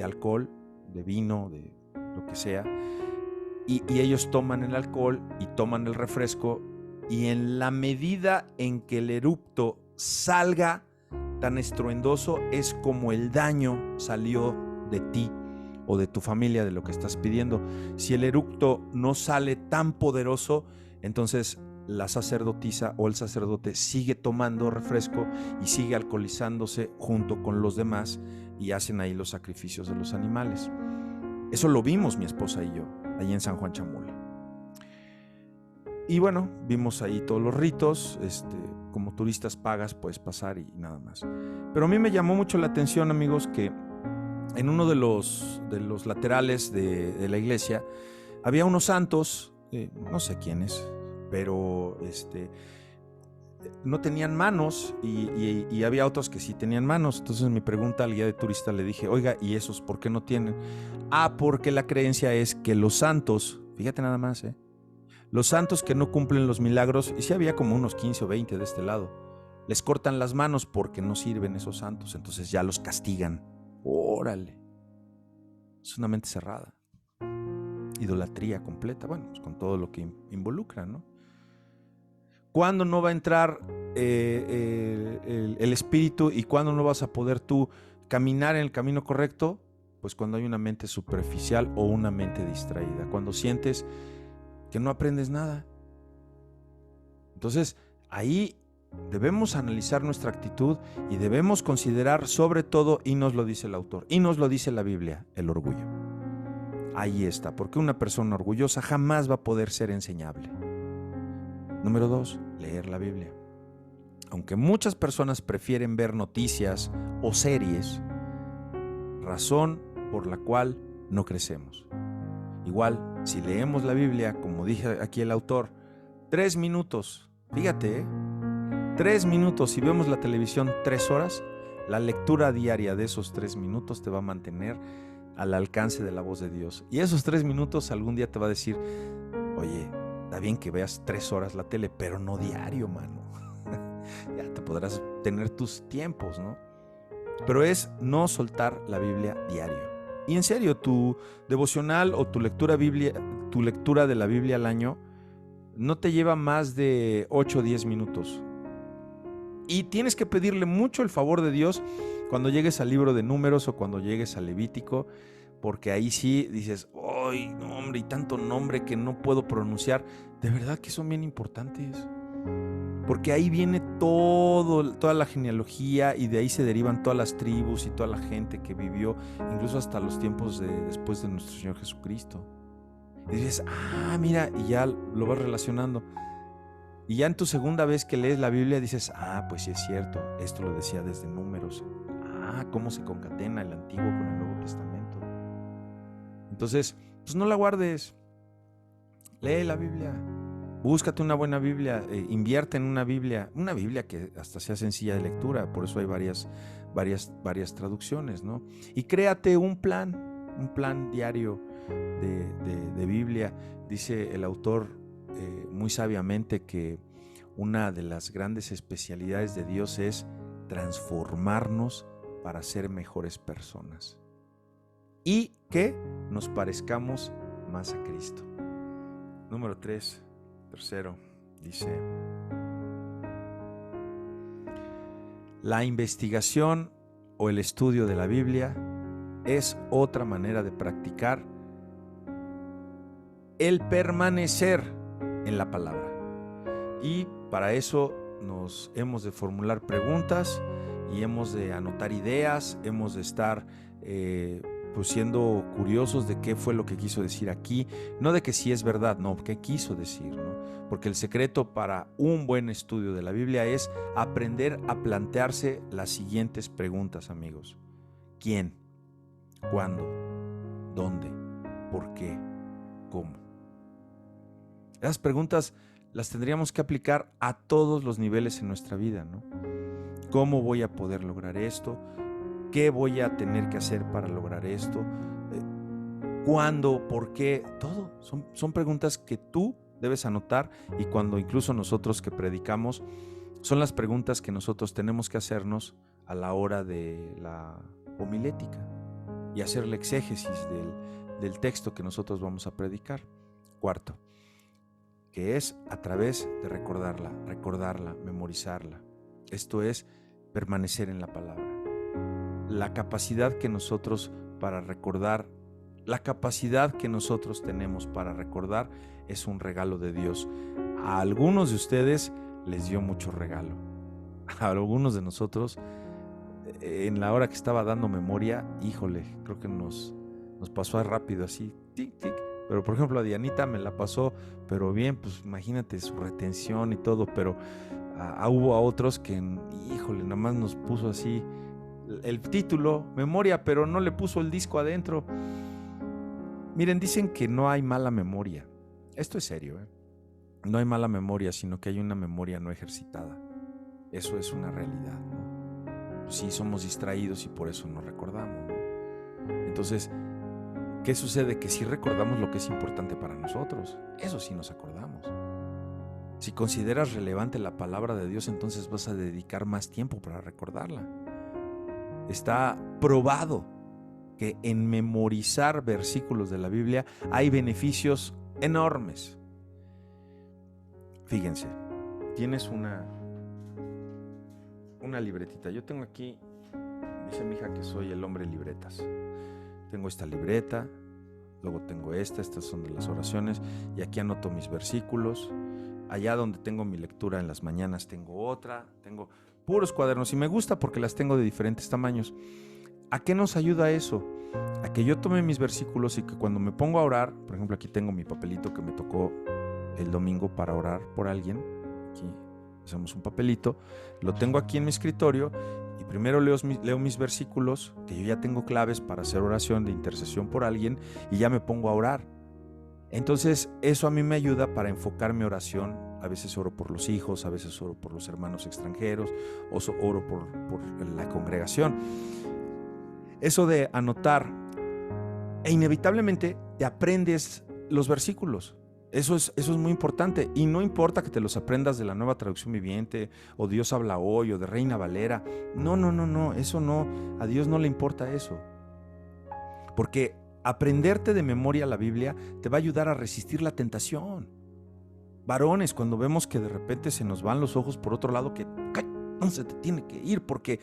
alcohol, de vino, de lo que sea, y ellos toman el alcohol y toman el refresco, y en la medida en que el eructo salga tan estruendoso es como el daño salió de ti o de tu familia, de lo que estás pidiendo. Si el eructo no sale tan poderoso, entonces la sacerdotisa o el sacerdote sigue tomando refresco y sigue alcoholizándose junto con los demás y hacen ahí los sacrificios de los animales. Eso lo vimos mi esposa y yo, allí en San Juan Chamula. Y bueno, vimos ahí todos los ritos, como turistas pagas, puedes pasar y nada más. Pero a mí me llamó mucho la atención, amigos, que en uno de los laterales de la iglesia había unos santos, no sé quiénes, pero no tenían manos y había otros que sí tenían manos. Entonces mi pregunta al guía de turista le dije, oiga, ¿y esos por qué no tienen? Porque la creencia es que los santos, fíjate nada más, los santos que no cumplen los milagros, y sí había como unos 15 o 20 de este lado, les cortan las manos porque no sirven esos santos, entonces ya los castigan. Órale, es una mente cerrada, idolatría completa, bueno, pues con todo lo que involucra, ¿no? ¿Cuándo no va a entrar el espíritu y cuándo no vas a poder tú caminar en el camino correcto? Pues cuando hay una mente superficial o una mente distraída, cuando sientes que no aprendes nada. Entonces ahí debemos analizar nuestra actitud y debemos considerar sobre todo, y nos lo dice el autor, y nos lo dice la Biblia, el orgullo. Ahí está, porque una persona orgullosa jamás va a poder ser enseñable. Número 2, leer la Biblia. Aunque muchas personas prefieren ver noticias o series, razón por la cual no crecemos. Igual, si leemos la Biblia, como dije aquí el autor, 3 minutos, fíjate, 3 minutos, si vemos la televisión 3 horas, la lectura diaria de esos 3 minutos te va a mantener al alcance de la voz de Dios. Y esos 3 minutos algún día te va a decir, oye, está bien que veas 3 horas la tele, pero no diario, mano. Ya te podrás tener tus tiempos, ¿no? Pero es no soltar la Biblia diario. Y en serio, tu devocional o tu lectura de la Biblia al año no te lleva más de 8 o 10 minutos. Y tienes que pedirle mucho el favor de Dios cuando llegues al libro de Números o cuando llegues al Levítico, porque ahí sí dices, ¡ay, nombre! Y tanto nombre que no puedo pronunciar. De verdad que son bien importantes. Porque ahí viene toda la genealogía y de ahí se derivan todas las tribus y toda la gente que vivió, incluso hasta los tiempos después de nuestro Señor Jesucristo. Y dices, mira, y ya lo vas relacionando. Y ya en tu segunda vez que lees la Biblia dices, pues sí es cierto, esto lo decía desde Números. Cómo se concatena el Antiguo con el Nuevo Testamento. Entonces, pues no la guardes. Lee la Biblia. Búscate una buena Biblia, invierte en una Biblia que hasta sea sencilla de lectura, por eso hay varias traducciones, ¿no? Y créate un plan diario de Biblia. Dice el autor muy sabiamente que una de las grandes especialidades de Dios es transformarnos para ser mejores personas y que nos parezcamos más a Cristo. Número 3. Tercero, dice, la investigación o el estudio de la Biblia es otra manera de practicar el permanecer en la palabra. Y para eso nos hemos de formular preguntas y hemos de anotar ideas, hemos de estar siendo curiosos de qué fue lo que quiso decir aquí, no de que sí es verdad, no, qué quiso decir, ¿no? Porque el secreto para un buen estudio de la Biblia es aprender a plantearse las siguientes preguntas, amigos. ¿Quién? ¿Cuándo? ¿Dónde? ¿Por qué? ¿Cómo? Esas preguntas las tendríamos que aplicar a todos los niveles en nuestra vida, ¿no? ¿Cómo voy a poder lograr esto? ¿Qué voy a tener que hacer para lograr esto? ¿Cuándo? ¿Por qué? Todo. Son preguntas que tú debes anotar, y cuando incluso nosotros que predicamos, son las preguntas que nosotros tenemos que hacernos a la hora de la homilética y hacer la exégesis del texto que nosotros vamos a predicar. Cuarto, que es a través de recordarla, memorizarla. Esto es permanecer en la palabra. La capacidad que nosotros tenemos para recordar es un regalo de Dios. A algunos de ustedes les dio mucho regalo. A algunos de nosotros, en la hora que estaba dando memoria, híjole, creo que nos pasó rápido así, tic, tic. Pero por ejemplo a Dianita me la pasó, pero bien, pues imagínate su retención y todo, pero hubo a otros que, híjole, nada más nos puso así el título, memoria, pero no le puso el disco adentro. Miren, dicen que no hay mala memoria. Esto es serio, ¿eh? No hay mala memoria, sino que hay una memoria no ejercitada. Eso es una realidad, ¿no? Sí, somos distraídos y por eso no recordamos, ¿no? Entonces, ¿qué sucede? Que sí recordamos lo que es importante para nosotros. Eso sí nos acordamos. Si consideras relevante la palabra de Dios, entonces vas a dedicar más tiempo para recordarla. Está probado que en memorizar versículos de la Biblia hay beneficios enormes. Fíjense, tienes una libretita. Yo tengo aquí, dice mi hija que soy el hombre libretas. Tengo esta libreta, luego tengo estas son de las oraciones, y aquí anoto mis versículos. Allá donde tengo mi lectura en las mañanas tengo otra, tengo puros cuadernos, y me gusta porque las tengo de diferentes tamaños. ¿A qué nos ayuda eso? A que yo tome mis versículos y que cuando me pongo a orar, por ejemplo, aquí tengo mi papelito que me tocó el domingo para orar por alguien. Aquí hacemos un papelito, lo tengo aquí en mi escritorio, y Y primero leo mis versículos, que yo ya tengo claves para hacer oración de intercesión por alguien, y ya me pongo a orar. Entonces eso a mí me ayuda para enfocar mi oración. A veces oro por los hijos, a veces oro por los hermanos extranjeros, o oro por la congregación. Eso de anotar, e inevitablemente te aprendes los versículos. Eso es muy importante, y no importa que te los aprendas de la Nueva Traducción Viviente o Dios habla hoy o de Reina Valera. No, eso no, a Dios no le importa eso. Porque aprenderte de memoria la Biblia te va a ayudar a resistir la tentación. Varones, cuando vemos que de repente se nos van los ojos por otro lado, que no se te tiene que ir, porque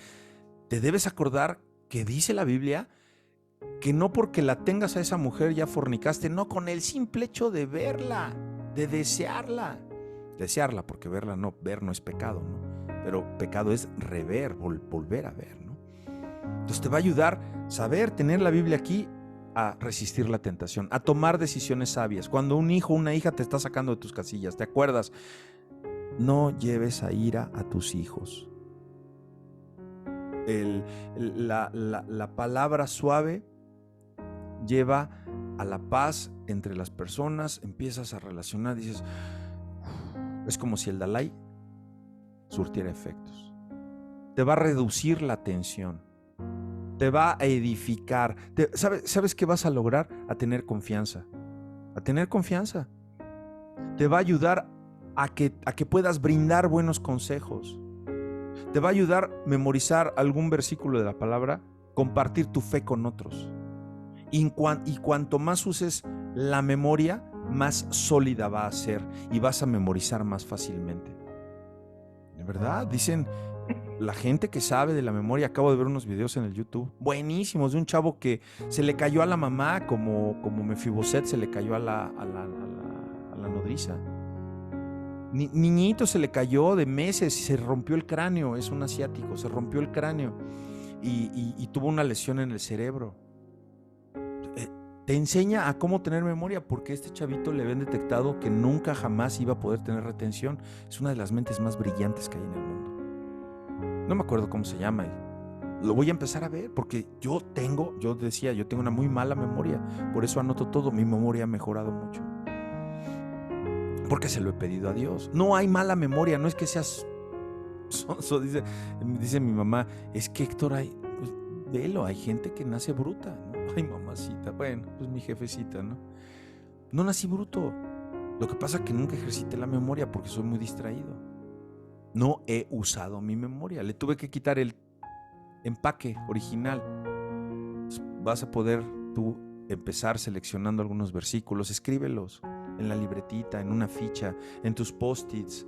te debes acordar que dice la Biblia que no porque la tengas a esa mujer ya fornicaste, no, con el simple hecho de verla, de desearla, porque verla no, ver no es pecado, ¿no? Pero pecado es rever, volver a ver, ¿no? Entonces te va a ayudar saber tener la Biblia aquí a resistir la tentación, a tomar decisiones sabias. Cuando un hijo o una hija te está sacando de tus casillas, ¿te acuerdas? No lleves a ira a tus hijos. La palabra suave lleva a la paz entre las personas. Empiezas a relacionar, dices, es como si el Dalai surtiera efectos. Te va a reducir la tensión, te va a edificar. ¿Sabes qué vas a lograr? A tener confianza. Te va a ayudar a que puedas brindar buenos consejos. Te va a ayudar a memorizar algún versículo de la palabra, compartir tu fe con otros. Y cuanto más uses la memoria, más sólida va a ser y vas a memorizar más fácilmente. De verdad, dicen la gente que sabe de la memoria. Acabo de ver unos videos en el YouTube buenísimos de un chavo que se le cayó a la mamá como Mefiboset se le cayó a la nodriza. Niñito se le cayó de meses y se rompió el cráneo. Es un asiático, se rompió el cráneo y tuvo una lesión en el cerebro. Te enseña a cómo tener memoria, porque este chavito le habían detectado que nunca jamás iba a poder tener retención. Es una de las mentes más brillantes que hay en el mundo. No me acuerdo cómo se llama. Lo voy a empezar a ver, porque yo tengo una muy mala memoria. Por eso anoto todo. Mi memoria ha mejorado mucho, porque se lo he pedido a Dios. No hay mala memoria, no es que seas sonso. Dice mi mamá, es que Héctor, velo, hay gente que nace bruta, ¿no? Ay, mamacita, bueno, pues mi jefecita, ¿no? No nací bruto. Lo que pasa es que nunca ejercité la memoria porque soy muy distraído. No he usado mi memoria. Le tuve que quitar el empaque original. Vas a poder tú empezar seleccionando algunos versículos. Escríbelos en la libretita, en una ficha, en tus post-its.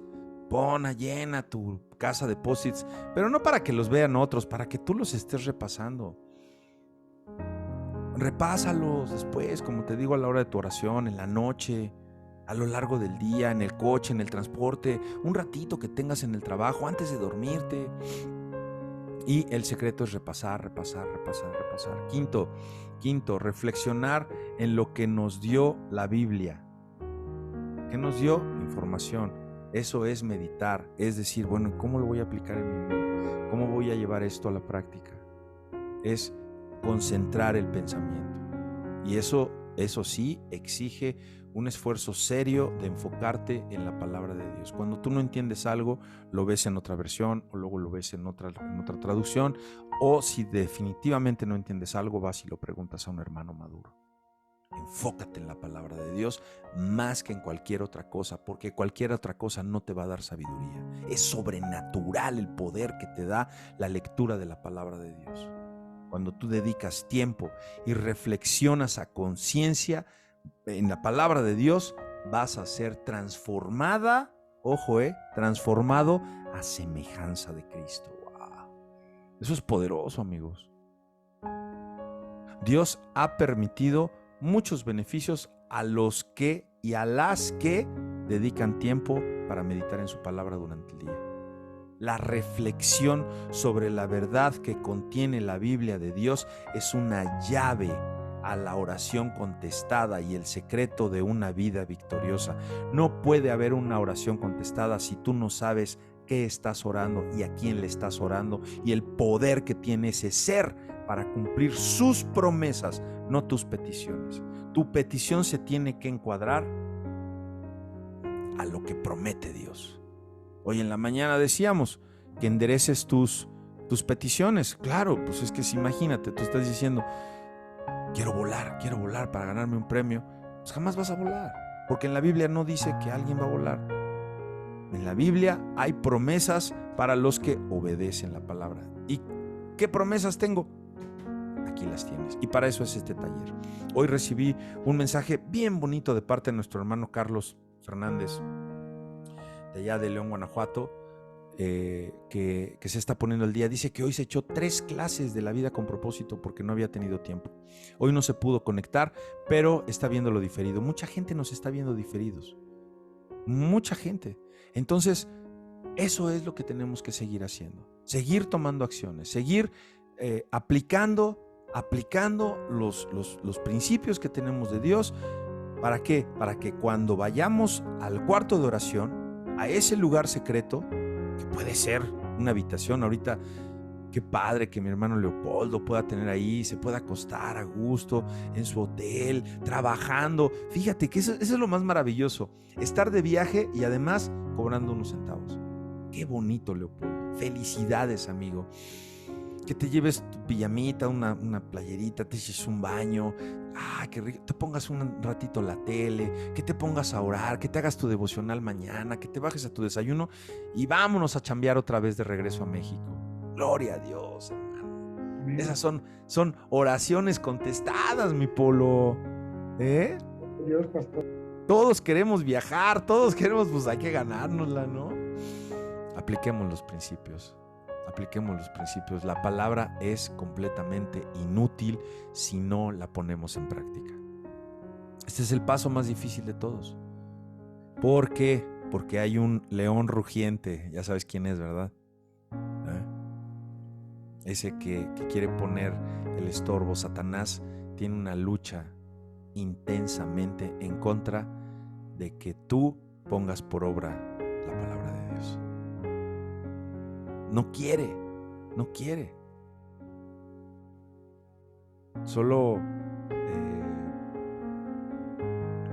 Llena tu casa de post-its, pero no para que los vean otros, para que tú los estés repasando. Repásalos después, como te digo, a la hora de tu oración, en la noche, a lo largo del día, en el coche, en el transporte, un ratito que tengas en el trabajo, antes de dormirte. Y el secreto es repasar. Quinto, reflexionar en lo que nos dio la Biblia. ¿Qué nos dio? Información. Eso es meditar, es decir, bueno, ¿cómo lo voy a aplicar en mi vida? ¿Cómo voy a llevar esto a la práctica? Es concentrar el pensamiento. Y eso sí exige un esfuerzo serio de enfocarte en la palabra de Dios. Cuando tú no entiendes algo, lo ves en otra versión, o luego lo ves en otra traducción, o si definitivamente no entiendes algo, vas y lo preguntas a un hermano maduro. Enfócate en la palabra de Dios más que en cualquier otra cosa, porque cualquier otra cosa no te va a dar sabiduría. Es sobrenatural el poder que te da la lectura de la palabra de Dios. Cuando tú dedicas tiempo y reflexionas a conciencia en la palabra de Dios, vas a ser transformado a semejanza de Cristo. ¡Wow! Eso es poderoso, amigos. Dios ha permitido muchos beneficios a los que y a las que dedican tiempo para meditar en su palabra durante el día. La reflexión sobre la verdad que contiene la Biblia de Dios es una llave a la oración contestada y el secreto de una vida victoriosa. No puede haber una oración contestada si tú no sabes qué estás orando y a quién le estás orando y el poder que tiene ese ser para cumplir sus promesas, no tus peticiones. Tu petición se tiene que encuadrar a lo que promete Dios. Hoy en la mañana decíamos que endereces tus peticiones. Claro, pues es que imagínate, tú estás diciendo, quiero volar para ganarme un premio. Pues jamás vas a volar, porque en la Biblia no dice que alguien va a volar. En la Biblia hay promesas para los que obedecen la palabra. ¿Y qué promesas tengo? Aquí las tienes. Y para eso es este taller. Hoy recibí un mensaje bien bonito de parte de nuestro hermano Carlos Fernández, de allá de León, Guanajuato, que se está poniendo al día. Dice que hoy se echó 3 clases de la vida con propósito porque no había tenido tiempo. Hoy no se pudo conectar, pero está viéndolo diferido. Mucha gente nos está viendo diferidos. Mucha gente. Entonces, eso es lo que tenemos que seguir haciendo. Seguir tomando acciones, seguir aplicando los principios que tenemos de Dios. ¿Para qué? Para que cuando vayamos al cuarto de oración, a ese lugar secreto, que puede ser una habitación ahorita, qué padre que mi hermano Leopoldo pueda tener ahí, se pueda acostar a gusto en su hotel, trabajando. Fíjate que eso es lo más maravilloso, estar de viaje y además cobrando unos centavos. Qué bonito, Leopoldo. Felicidades, amigo. Que te lleves tu pijamita, una playerita, te eches un baño, qué rico, te pongas un ratito la tele, que te pongas a orar, que te hagas tu devocional mañana, que te bajes a tu desayuno y vámonos a chambear otra vez de regreso a México. Gloria a Dios, hermano. Esas son oraciones contestadas, mi Polo. Dios, pastor. Todos queremos viajar, todos queremos, pues hay que ganárnosla, ¿no? Apliquemos los principios. Apliquemos los principios. La palabra es completamente inútil si no la ponemos en práctica. Este es el paso más difícil de todos. ¿Por qué? Porque hay un león rugiente. Ya sabes quién es, ¿verdad? Ese que quiere poner el estorbo. Satanás tiene una lucha intensamente en contra de que tú pongas por obra la palabra de Dios. No quiere. Solo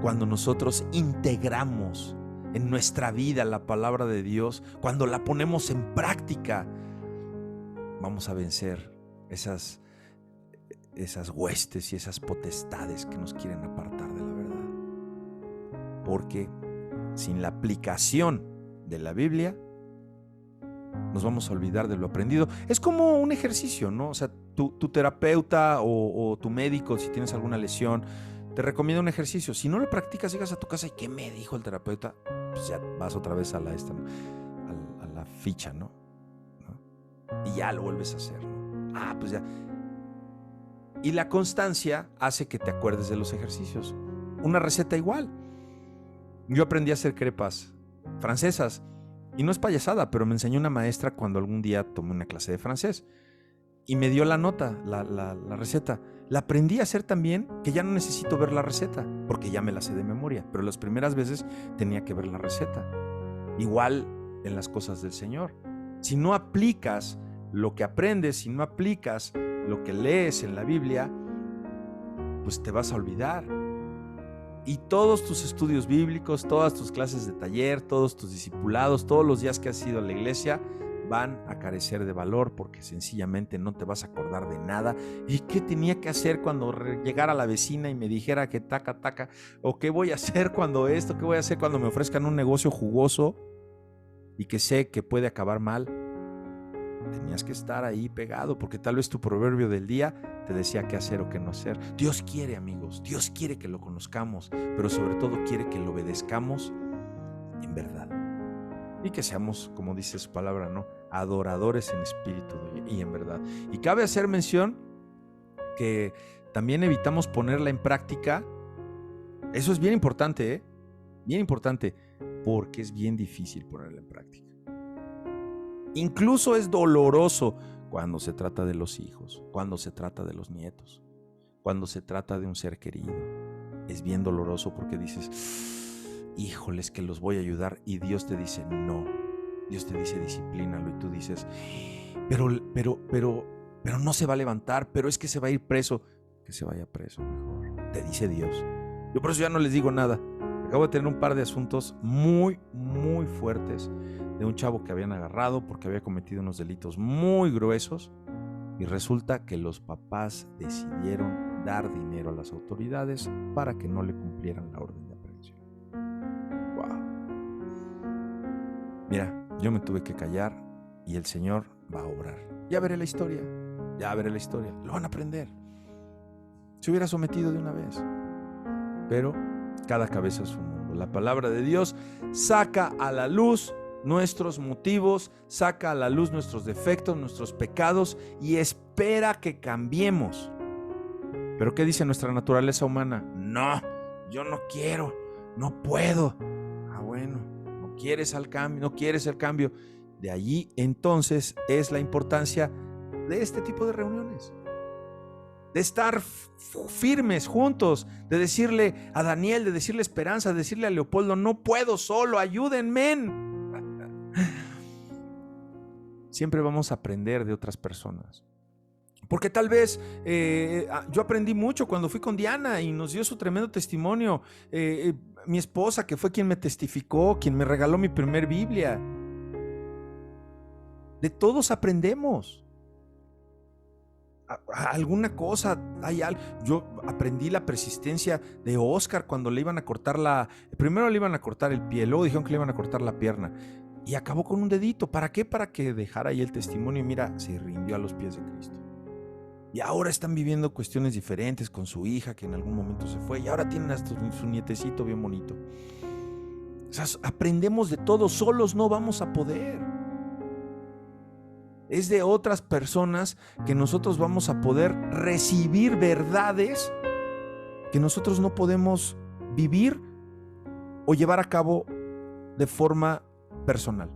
cuando nosotros integramos en nuestra vida la palabra de Dios, cuando la ponemos en práctica, vamos a vencer esas huestes y esas potestades que nos quieren apartar de la verdad. Porque sin la aplicación de la Biblia, nos vamos a olvidar de lo aprendido. Es como un ejercicio, ¿no? O sea, tu terapeuta o tu médico, si tienes alguna lesión, te recomienda un ejercicio. Si no lo practicas, llegas a tu casa y ¿qué me dijo el terapeuta? Pues ya vas otra vez a la ficha, ¿no? Y ya lo vuelves a hacer, ¿no? Pues ya. Y la constancia hace que te acuerdes de los ejercicios. Una receta igual. Yo aprendí a hacer crepas francesas. Y no es payasada, pero me enseñó una maestra cuando algún día tomé una clase de francés. Y me dio la nota, la receta. La aprendí a hacer tan bien que ya no necesito ver la receta, porque ya me la sé de memoria. Pero las primeras veces tenía que ver la receta. Igual en las cosas del Señor. Si no aplicas lo que aprendes, si no aplicas lo que lees en la Biblia, pues te vas a olvidar. Y todos tus estudios bíblicos, todas tus clases de taller, todos tus discipulados, todos los días que has ido a la iglesia van a carecer de valor porque sencillamente no te vas a acordar de nada. ¿Y qué tenía que hacer cuando llegara la vecina y me dijera que taca? ¿O qué voy a hacer cuando esto? ¿Qué voy a hacer cuando me ofrezcan un negocio jugoso y que sé que puede acabar mal? Tenías que estar ahí pegado porque tal vez tu proverbio del día te decía qué hacer o qué no hacer. Dios quiere, amigos, Dios quiere que lo conozcamos, pero sobre todo quiere que lo obedezcamos en verdad. Y que seamos, como dice su palabra, ¿no? Adoradores en espíritu y en verdad. Y cabe hacer mención que también evitamos ponerla en práctica. Eso es bien importante, ¿eh? Bien importante, porque es bien difícil ponerla en práctica. Incluso es doloroso cuando se trata de los hijos, cuando se trata de los nietos, cuando se trata de un ser querido. Es bien doloroso porque dices, híjoles, que los voy a ayudar, y Dios te dice, no, Dios te dice disciplínalo y tú dices, pero no se va a levantar, pero es que se va a ir preso. Que se vaya preso mejor, te dice Dios. Yo por eso ya no les digo nada. Acabo de tener un par de asuntos muy, muy fuertes de un chavo que habían agarrado porque había cometido unos delitos muy gruesos y resulta que los papás decidieron dar dinero a las autoridades para que no le cumplieran la orden de aprehensión. Wow. Mira, yo me tuve que callar y el Señor va a obrar. Ya veré la historia, lo van a aprender. Se hubiera sometido de una vez, pero cada cabeza es un mundo. La palabra de Dios saca a la luz nuestros motivos, saca a la luz nuestros defectos, nuestros pecados y espera que cambiemos. ¿Pero qué dice nuestra naturaleza humana? No, yo no quiero, no puedo. Bueno, no quieres el cambio. De allí entonces es la importancia de este tipo de reuniones. De estar firmes juntos, de decirle a Daniel, de decirle a Esperanza, de decirle a Leopoldo, no puedo solo, ayúdenme. Siempre vamos a aprender de otras personas. Porque tal vez yo aprendí mucho cuando fui con Diana y nos dio su tremendo testimonio. Mi esposa, que fue quien me testificó, quien me regaló mi primer Biblia. De todos aprendemos. Alguna cosa, yo aprendí la persistencia de Oscar cuando le iban a cortar primero le iban a cortar el pie, luego dijeron que le iban a cortar la pierna y acabó con un dedito. ¿Para qué? Para que dejara ahí el testimonio y mira, se rindió a los pies de Cristo. Y ahora están viviendo cuestiones diferentes con su hija que en algún momento se fue y ahora tienen hasta su nietecito bien bonito. O sea, aprendemos de todo, solos no vamos a poder. Es de otras personas que nosotros vamos a poder recibir verdades que nosotros no podemos vivir o llevar a cabo de forma personal.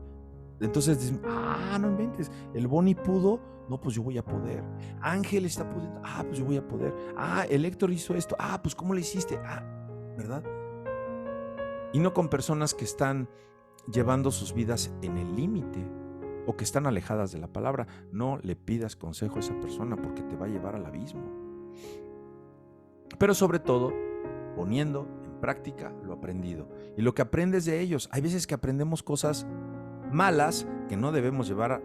Entonces dicen, no inventes, el Boni pudo, no, pues yo voy a poder. Ángel está pudiendo, pues yo voy a poder. El Héctor hizo esto, pues ¿cómo le hiciste? ¿Verdad? Y no con personas que están llevando sus vidas en el límite o que están alejadas de la palabra. No le pidas consejo a esa persona porque te va a llevar al abismo. Pero sobre todo, poniendo en práctica lo aprendido. Y lo que aprendes de ellos, hay veces que aprendemos cosas malas que no debemos llevar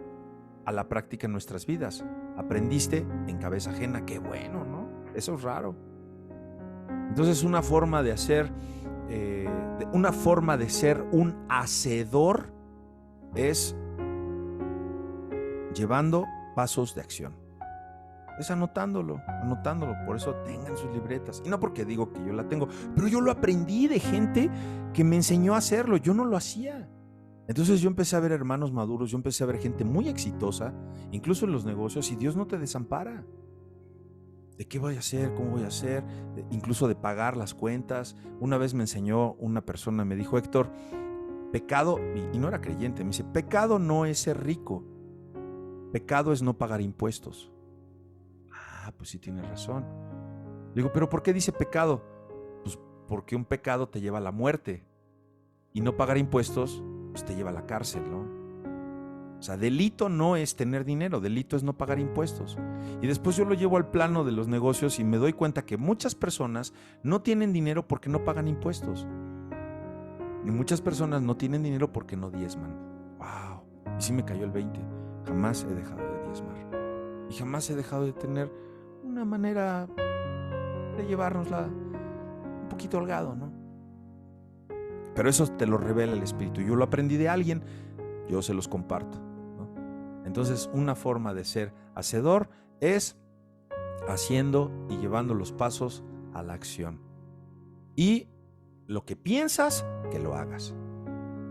a la práctica en nuestras vidas. Aprendiste en cabeza ajena, qué bueno, ¿no? Eso es raro. Entonces una forma de hacer, una forma de ser un hacedor es llevando pasos de acción. Es anotándolo. Por eso tengan sus libretas. Y no porque digo que yo la tengo, pero yo lo aprendí de gente que me enseñó a hacerlo. Yo no lo hacía. Entonces yo empecé a ver hermanos maduros, yo empecé a ver gente muy exitosa, incluso en los negocios, y Dios no te desampara. ¿De qué voy a hacer? ¿Cómo voy a hacer? Incluso de pagar las cuentas. Una vez me enseñó una persona, me dijo, Héctor, pecado, y no era creyente, me dice, pecado no es ser rico. Pecado es no pagar impuestos. Pues sí tienes razón. Le digo, ¿pero por qué dice pecado? Pues porque un pecado te lleva a la muerte y no pagar impuestos pues te lleva a la cárcel, ¿no? O sea, delito no es tener dinero, delito es no pagar impuestos. Y después yo lo llevo al plano de los negocios y me doy cuenta que muchas personas no tienen dinero porque no pagan impuestos. Y muchas personas no tienen dinero porque no diezman. ¡Wow! Y sí me cayó el 20. Jamás he dejado de diezmar. Y jamás he dejado de tener una manera de llevárnosla un poquito holgado, ¿no? Pero eso te lo revela el Espíritu. Yo lo aprendí de alguien, yo se los comparto, ¿no? Entonces, una forma de ser hacedor es haciendo y llevando los pasos a la acción. Y lo que piensas, que lo hagas.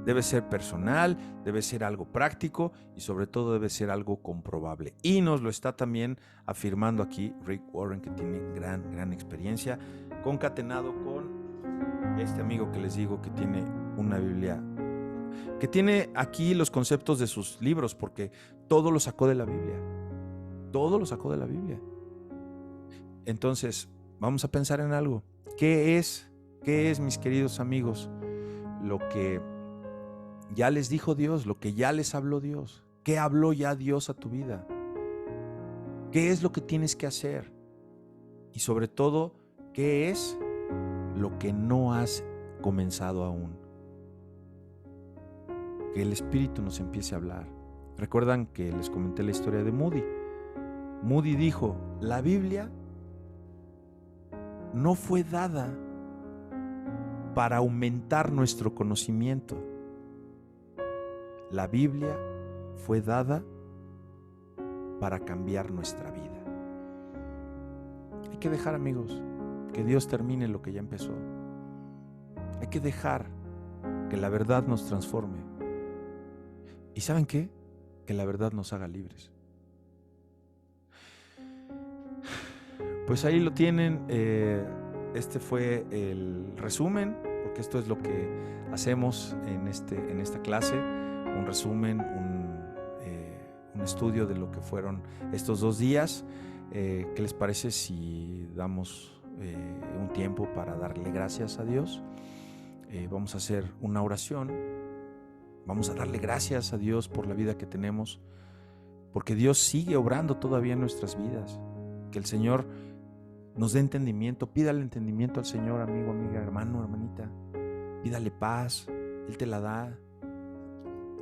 Debe ser personal, debe ser algo práctico y sobre todo debe ser algo comprobable. Y nos lo está también afirmando aquí Rick Warren, que tiene gran experiencia, concatenado con este amigo que les digo que tiene una Biblia, que tiene aquí los conceptos de sus libros, porque todo lo sacó de la Biblia. Todo lo sacó de la Biblia. Entonces, vamos a pensar en algo. ¿Qué es, mis queridos amigos, lo que ya les dijo Dios, lo que ya les habló Dios. ¿Qué habló ya Dios a tu vida? ¿Qué es lo que tienes que hacer? Y sobre todo, ¿qué es lo que no has comenzado aún? Que el Espíritu nos empiece a hablar. Recuerdan que les comenté la historia de Moody. Moody dijo, la Biblia no fue dada para aumentar nuestro conocimiento. La Biblia fue dada para cambiar nuestra vida. Hay que dejar, amigos, que Dios termine lo que ya empezó. Hay que dejar que la verdad nos transforme. ¿Y saben qué? Que la verdad nos haga libres. Pues ahí lo tienen. Este fue el resumen, porque esto es lo que hacemos en esta clase. Un resumen, un estudio de lo que fueron estos 2 días. ¿Qué les parece si damos un tiempo para darle gracias a Dios? Vamos a hacer una oración. Vamos a darle gracias a Dios por la vida que tenemos, porque Dios sigue obrando todavía en nuestras vidas. Que el Señor nos dé entendimiento. Pídale entendimiento al Señor, amigo, amiga, hermano, hermanita. Pídale paz. Él te la da.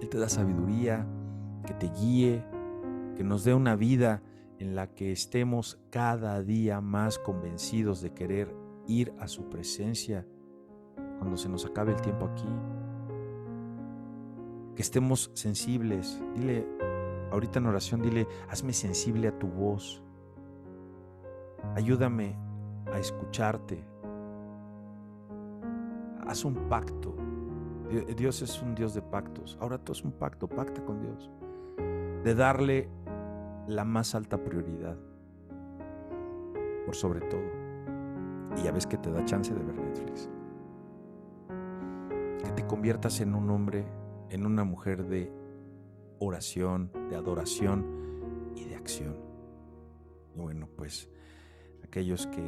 Él te da sabiduría, que te guíe, que nos dé una vida en la que estemos cada día más convencidos de querer ir a su presencia cuando se nos acabe el tiempo aquí. Que estemos sensibles. Dile, ahorita en oración, dile, hazme sensible a tu voz. Ayúdame a escucharte. Haz un pacto. Dios es un Dios de pactos. Ahora tú es un pacto, pacta con Dios. De darle la más alta prioridad. Por sobre todo. Y ya ves que te da chance de ver Netflix. Que te conviertas en un hombre, en una mujer de oración, de adoración y de acción. Y bueno, pues aquellos que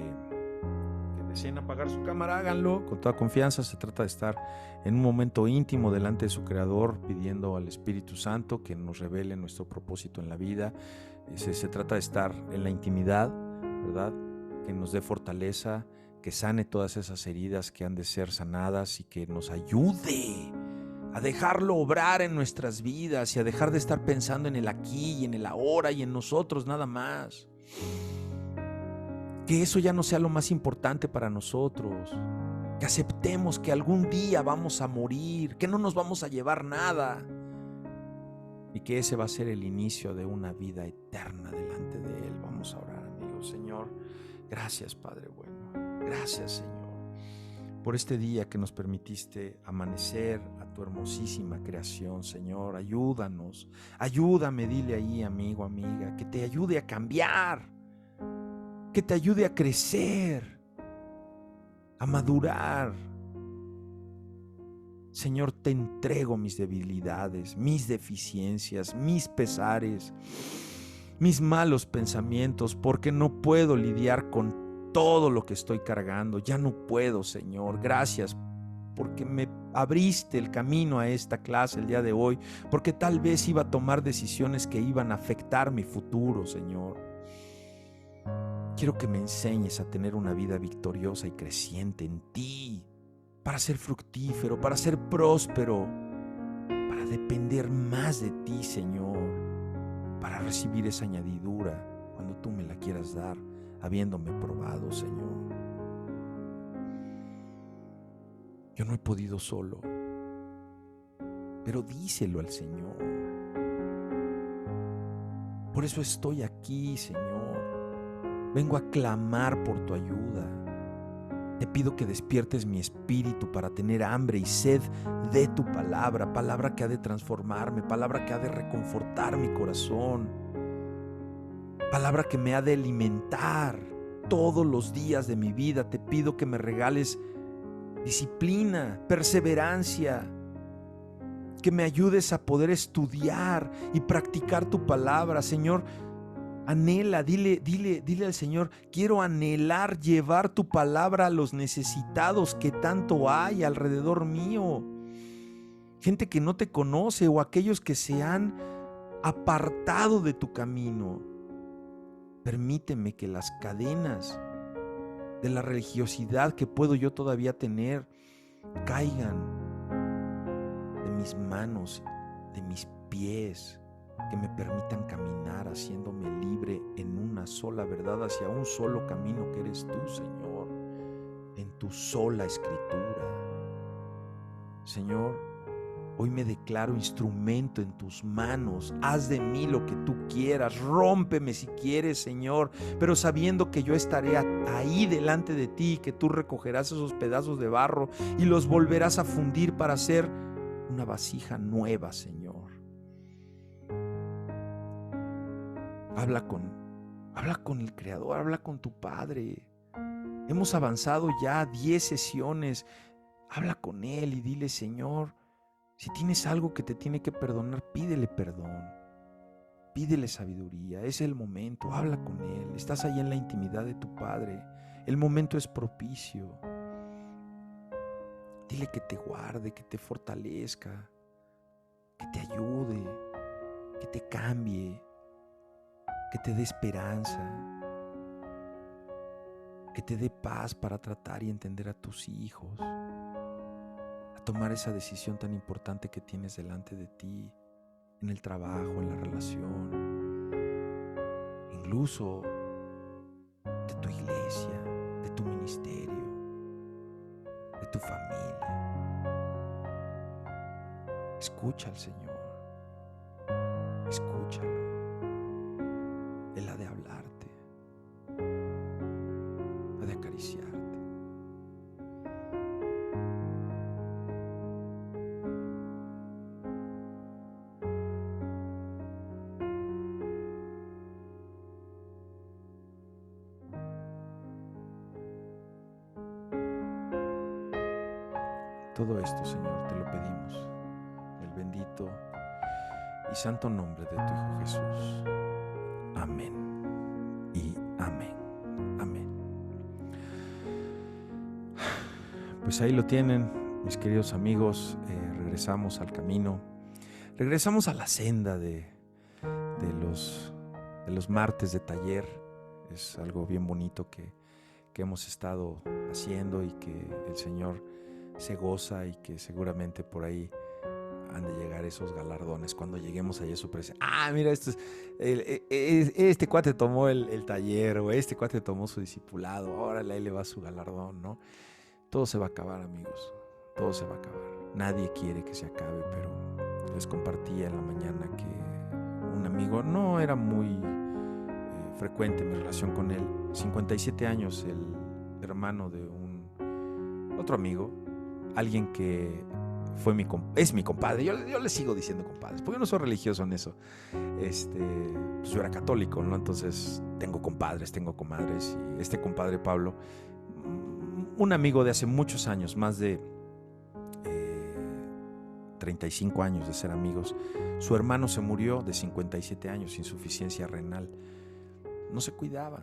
deseen apagar su cámara, háganlo con toda confianza. Se trata de estar en un momento íntimo delante de su Creador, pidiendo al Espíritu Santo que nos revele nuestro propósito en la vida. Se trata de estar en la intimidad, ¿verdad? Que nos dé fortaleza, que sane todas esas heridas que han de ser sanadas y que nos ayude a dejarlo obrar en nuestras vidas y a dejar de estar pensando en el aquí y en el ahora y en nosotros nada más. Que eso ya no sea lo más importante para nosotros. Que aceptemos que algún día vamos a morir, que no nos vamos a llevar nada. Y que ese va a ser el inicio de una vida eterna delante de Él. Vamos a orar, amigos. Señor, gracias, Padre bueno. Gracias, Señor, por este día que nos permitiste amanecer a tu hermosísima creación, Señor. Ayúdanos, ayúdame, dile ahí, amigo, amiga, que te ayude a cambiar, que te ayude a crecer, a madurar. Señor, te entrego mis debilidades, mis deficiencias, mis pesares, mis malos pensamientos, porque no puedo lidiar con todo lo que estoy cargando. Ya no puedo, Señor. Gracias porque me abriste el camino a esta clase el día de hoy, porque tal vez iba a tomar decisiones que iban a afectar mi futuro, Señor. Quiero que me enseñes a tener una vida victoriosa y creciente en ti, para ser fructífero, para ser próspero, para depender más de ti, Señor, para recibir esa añadidura cuando tú me la quieras dar, habiéndome probado, Señor. Yo no he podido solo, pero díselo al Señor. Por eso estoy aquí, Señor. Vengo a clamar por tu ayuda. Te pido que despiertes mi espíritu para tener hambre y sed de tu palabra, palabra que ha de transformarme, palabra que ha de reconfortar mi corazón, palabra que me ha de alimentar todos los días de mi vida. Te pido que me regales disciplina, perseverancia, que me ayudes a poder estudiar y practicar tu palabra, Señor. Anhela, dile al Señor, quiero anhelar llevar tu palabra a los necesitados que tanto hay alrededor mío. gente que no te conoce o aquellos que se han apartado de tu camino. Permíteme que las cadenas de la religiosidad que puedo yo todavía tener caigan de mis manos, de mis pies, que me permitan caminar haciéndome libre en una sola verdad, hacia un solo camino que eres tú, Señor, en tu sola escritura. Señor, hoy me declaro instrumento en tus manos. Haz de mí lo que tú quieras. Rómpeme si quieres, Señor, pero sabiendo que yo estaré ahí delante de ti, que tú recogerás esos pedazos de barro y los volverás a fundir para hacer una vasija nueva, Señor. Habla con el Creador, habla con tu Padre. Hemos avanzado ya 10 sesiones. Habla con Él y dile: Señor, si tienes algo que te tiene que perdonar, pídele perdón. Pídele sabiduría. Es el momento. Habla con Él. Estás ahí en la intimidad de tu Padre. El momento es propicio. Dile que te guarde, que te fortalezca, que te ayude, que te cambie, que te dé esperanza, que te dé paz para tratar y entender a tus hijos, a tomar esa decisión tan importante que tienes delante de ti, en el trabajo, en la relación, incluso de tu iglesia, de tu ministerio, de tu familia. Escucha al Señor, escúchalo. Él ha de hablarte, ha de acariciarte. Todo esto, Señor, te lo pedimos en el bendito y santo nombre de tu Hijo Jesús. Amén y amén. Amén. Pues ahí lo tienen, mis queridos amigos. Regresamos al camino, regresamos a la senda de los martes de taller. Es algo bien bonito que hemos estado haciendo y que el Señor se goza, y que seguramente por ahí han de llegar esos galardones cuando lleguemos allá a su presencia. Mira, este cuate tomó el taller, o este cuate tomó su discipulado, órale, ahí le va su galardón, ¿no? Todo se va a acabar, amigos, todo se va a acabar. Nadie quiere que se acabe, pero les compartía en la mañana que un amigo, no era muy frecuente mi relación con él, 57 años, el hermano de un otro amigo, alguien que es mi compadre. Yo le sigo diciendo compadres, porque yo no soy religioso en eso. Pues yo era católico, ¿no? Entonces tengo compadres, tengo comadres. Y este compadre Pablo, un amigo de hace muchos años, más de 35 años de ser amigos. Su hermano se murió de 57 años, insuficiencia renal. No se cuidaba.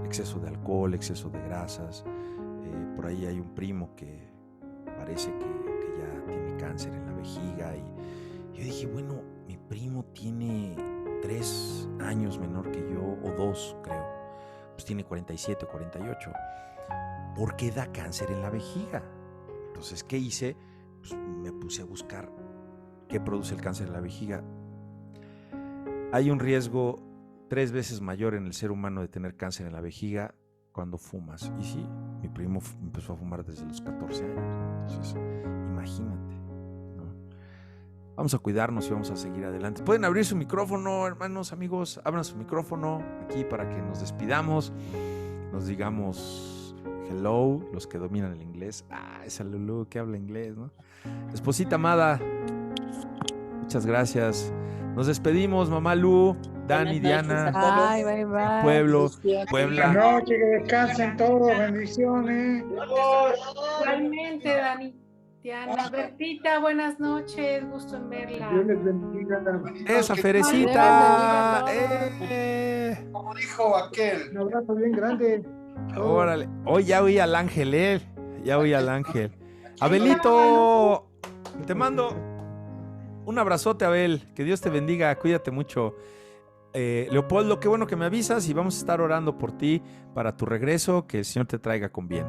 Exceso de alcohol, exceso de grasas. Por ahí hay un primo que parece que ya tiene cáncer en la vejiga, y yo dije, bueno, mi primo tiene 3 años menor que yo, o 2 creo, pues tiene 47 o 48, ¿por qué da cáncer en la vejiga? Entonces, ¿qué hice? Pues me puse a buscar qué produce el cáncer en la vejiga. Hay un riesgo 3 veces mayor en el ser humano de tener cáncer en la vejiga cuando fumas. Y sí, mi primo empezó a fumar desde los 14 años. Entonces, imagínate, ¿no? Vamos a cuidarnos y vamos a seguir adelante. Pueden abrir su micrófono, hermanos, amigos. Abran su micrófono aquí para que nos despidamos. Nos digamos hello, los que dominan el inglés. Esa Lulu que habla inglés, ¿no? Esposita amada, muchas gracias. Nos despedimos, mamá Lu, Dani, Diana, Bye, bye. Pueblo, Puebla. Buenas noches, que descansen todos, bendiciones. Igualmente, Dani. Diana, Bertita, buenas noches, gusto en verla. Dios les bendiga. Esa Ferecita. Como dijo aquel. Un abrazo bien grande. Órale. Hoy ya oí al ángel, ya oí al ángel. Abelito. Te mando un abrazote, Abel. Que Dios te bendiga. Cuídate mucho. Leopoldo, qué bueno que me avisas y vamos a estar orando por ti para tu regreso. Que el Señor te traiga con bien.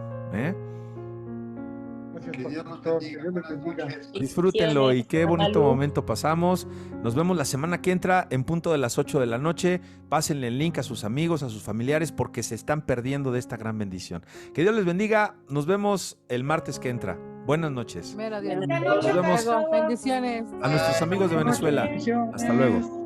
Gracias, Que Dios nos pastor. bendiga. Que Dios les Buenas bendiga. noches. Disfrútenlo y qué bonito Salud. momento pasamos. Nos vemos la semana que entra en punto de las 8 de la noche. Pásenle el link a sus amigos, a sus familiares, porque se están perdiendo de esta gran bendición. Que Dios les bendiga. Nos vemos el martes que entra. Buenas noches. Mero Dios. Buenas noches, Nos vemos. Pastor. Bendiciones. A nuestros amigos de Venezuela. Hasta luego.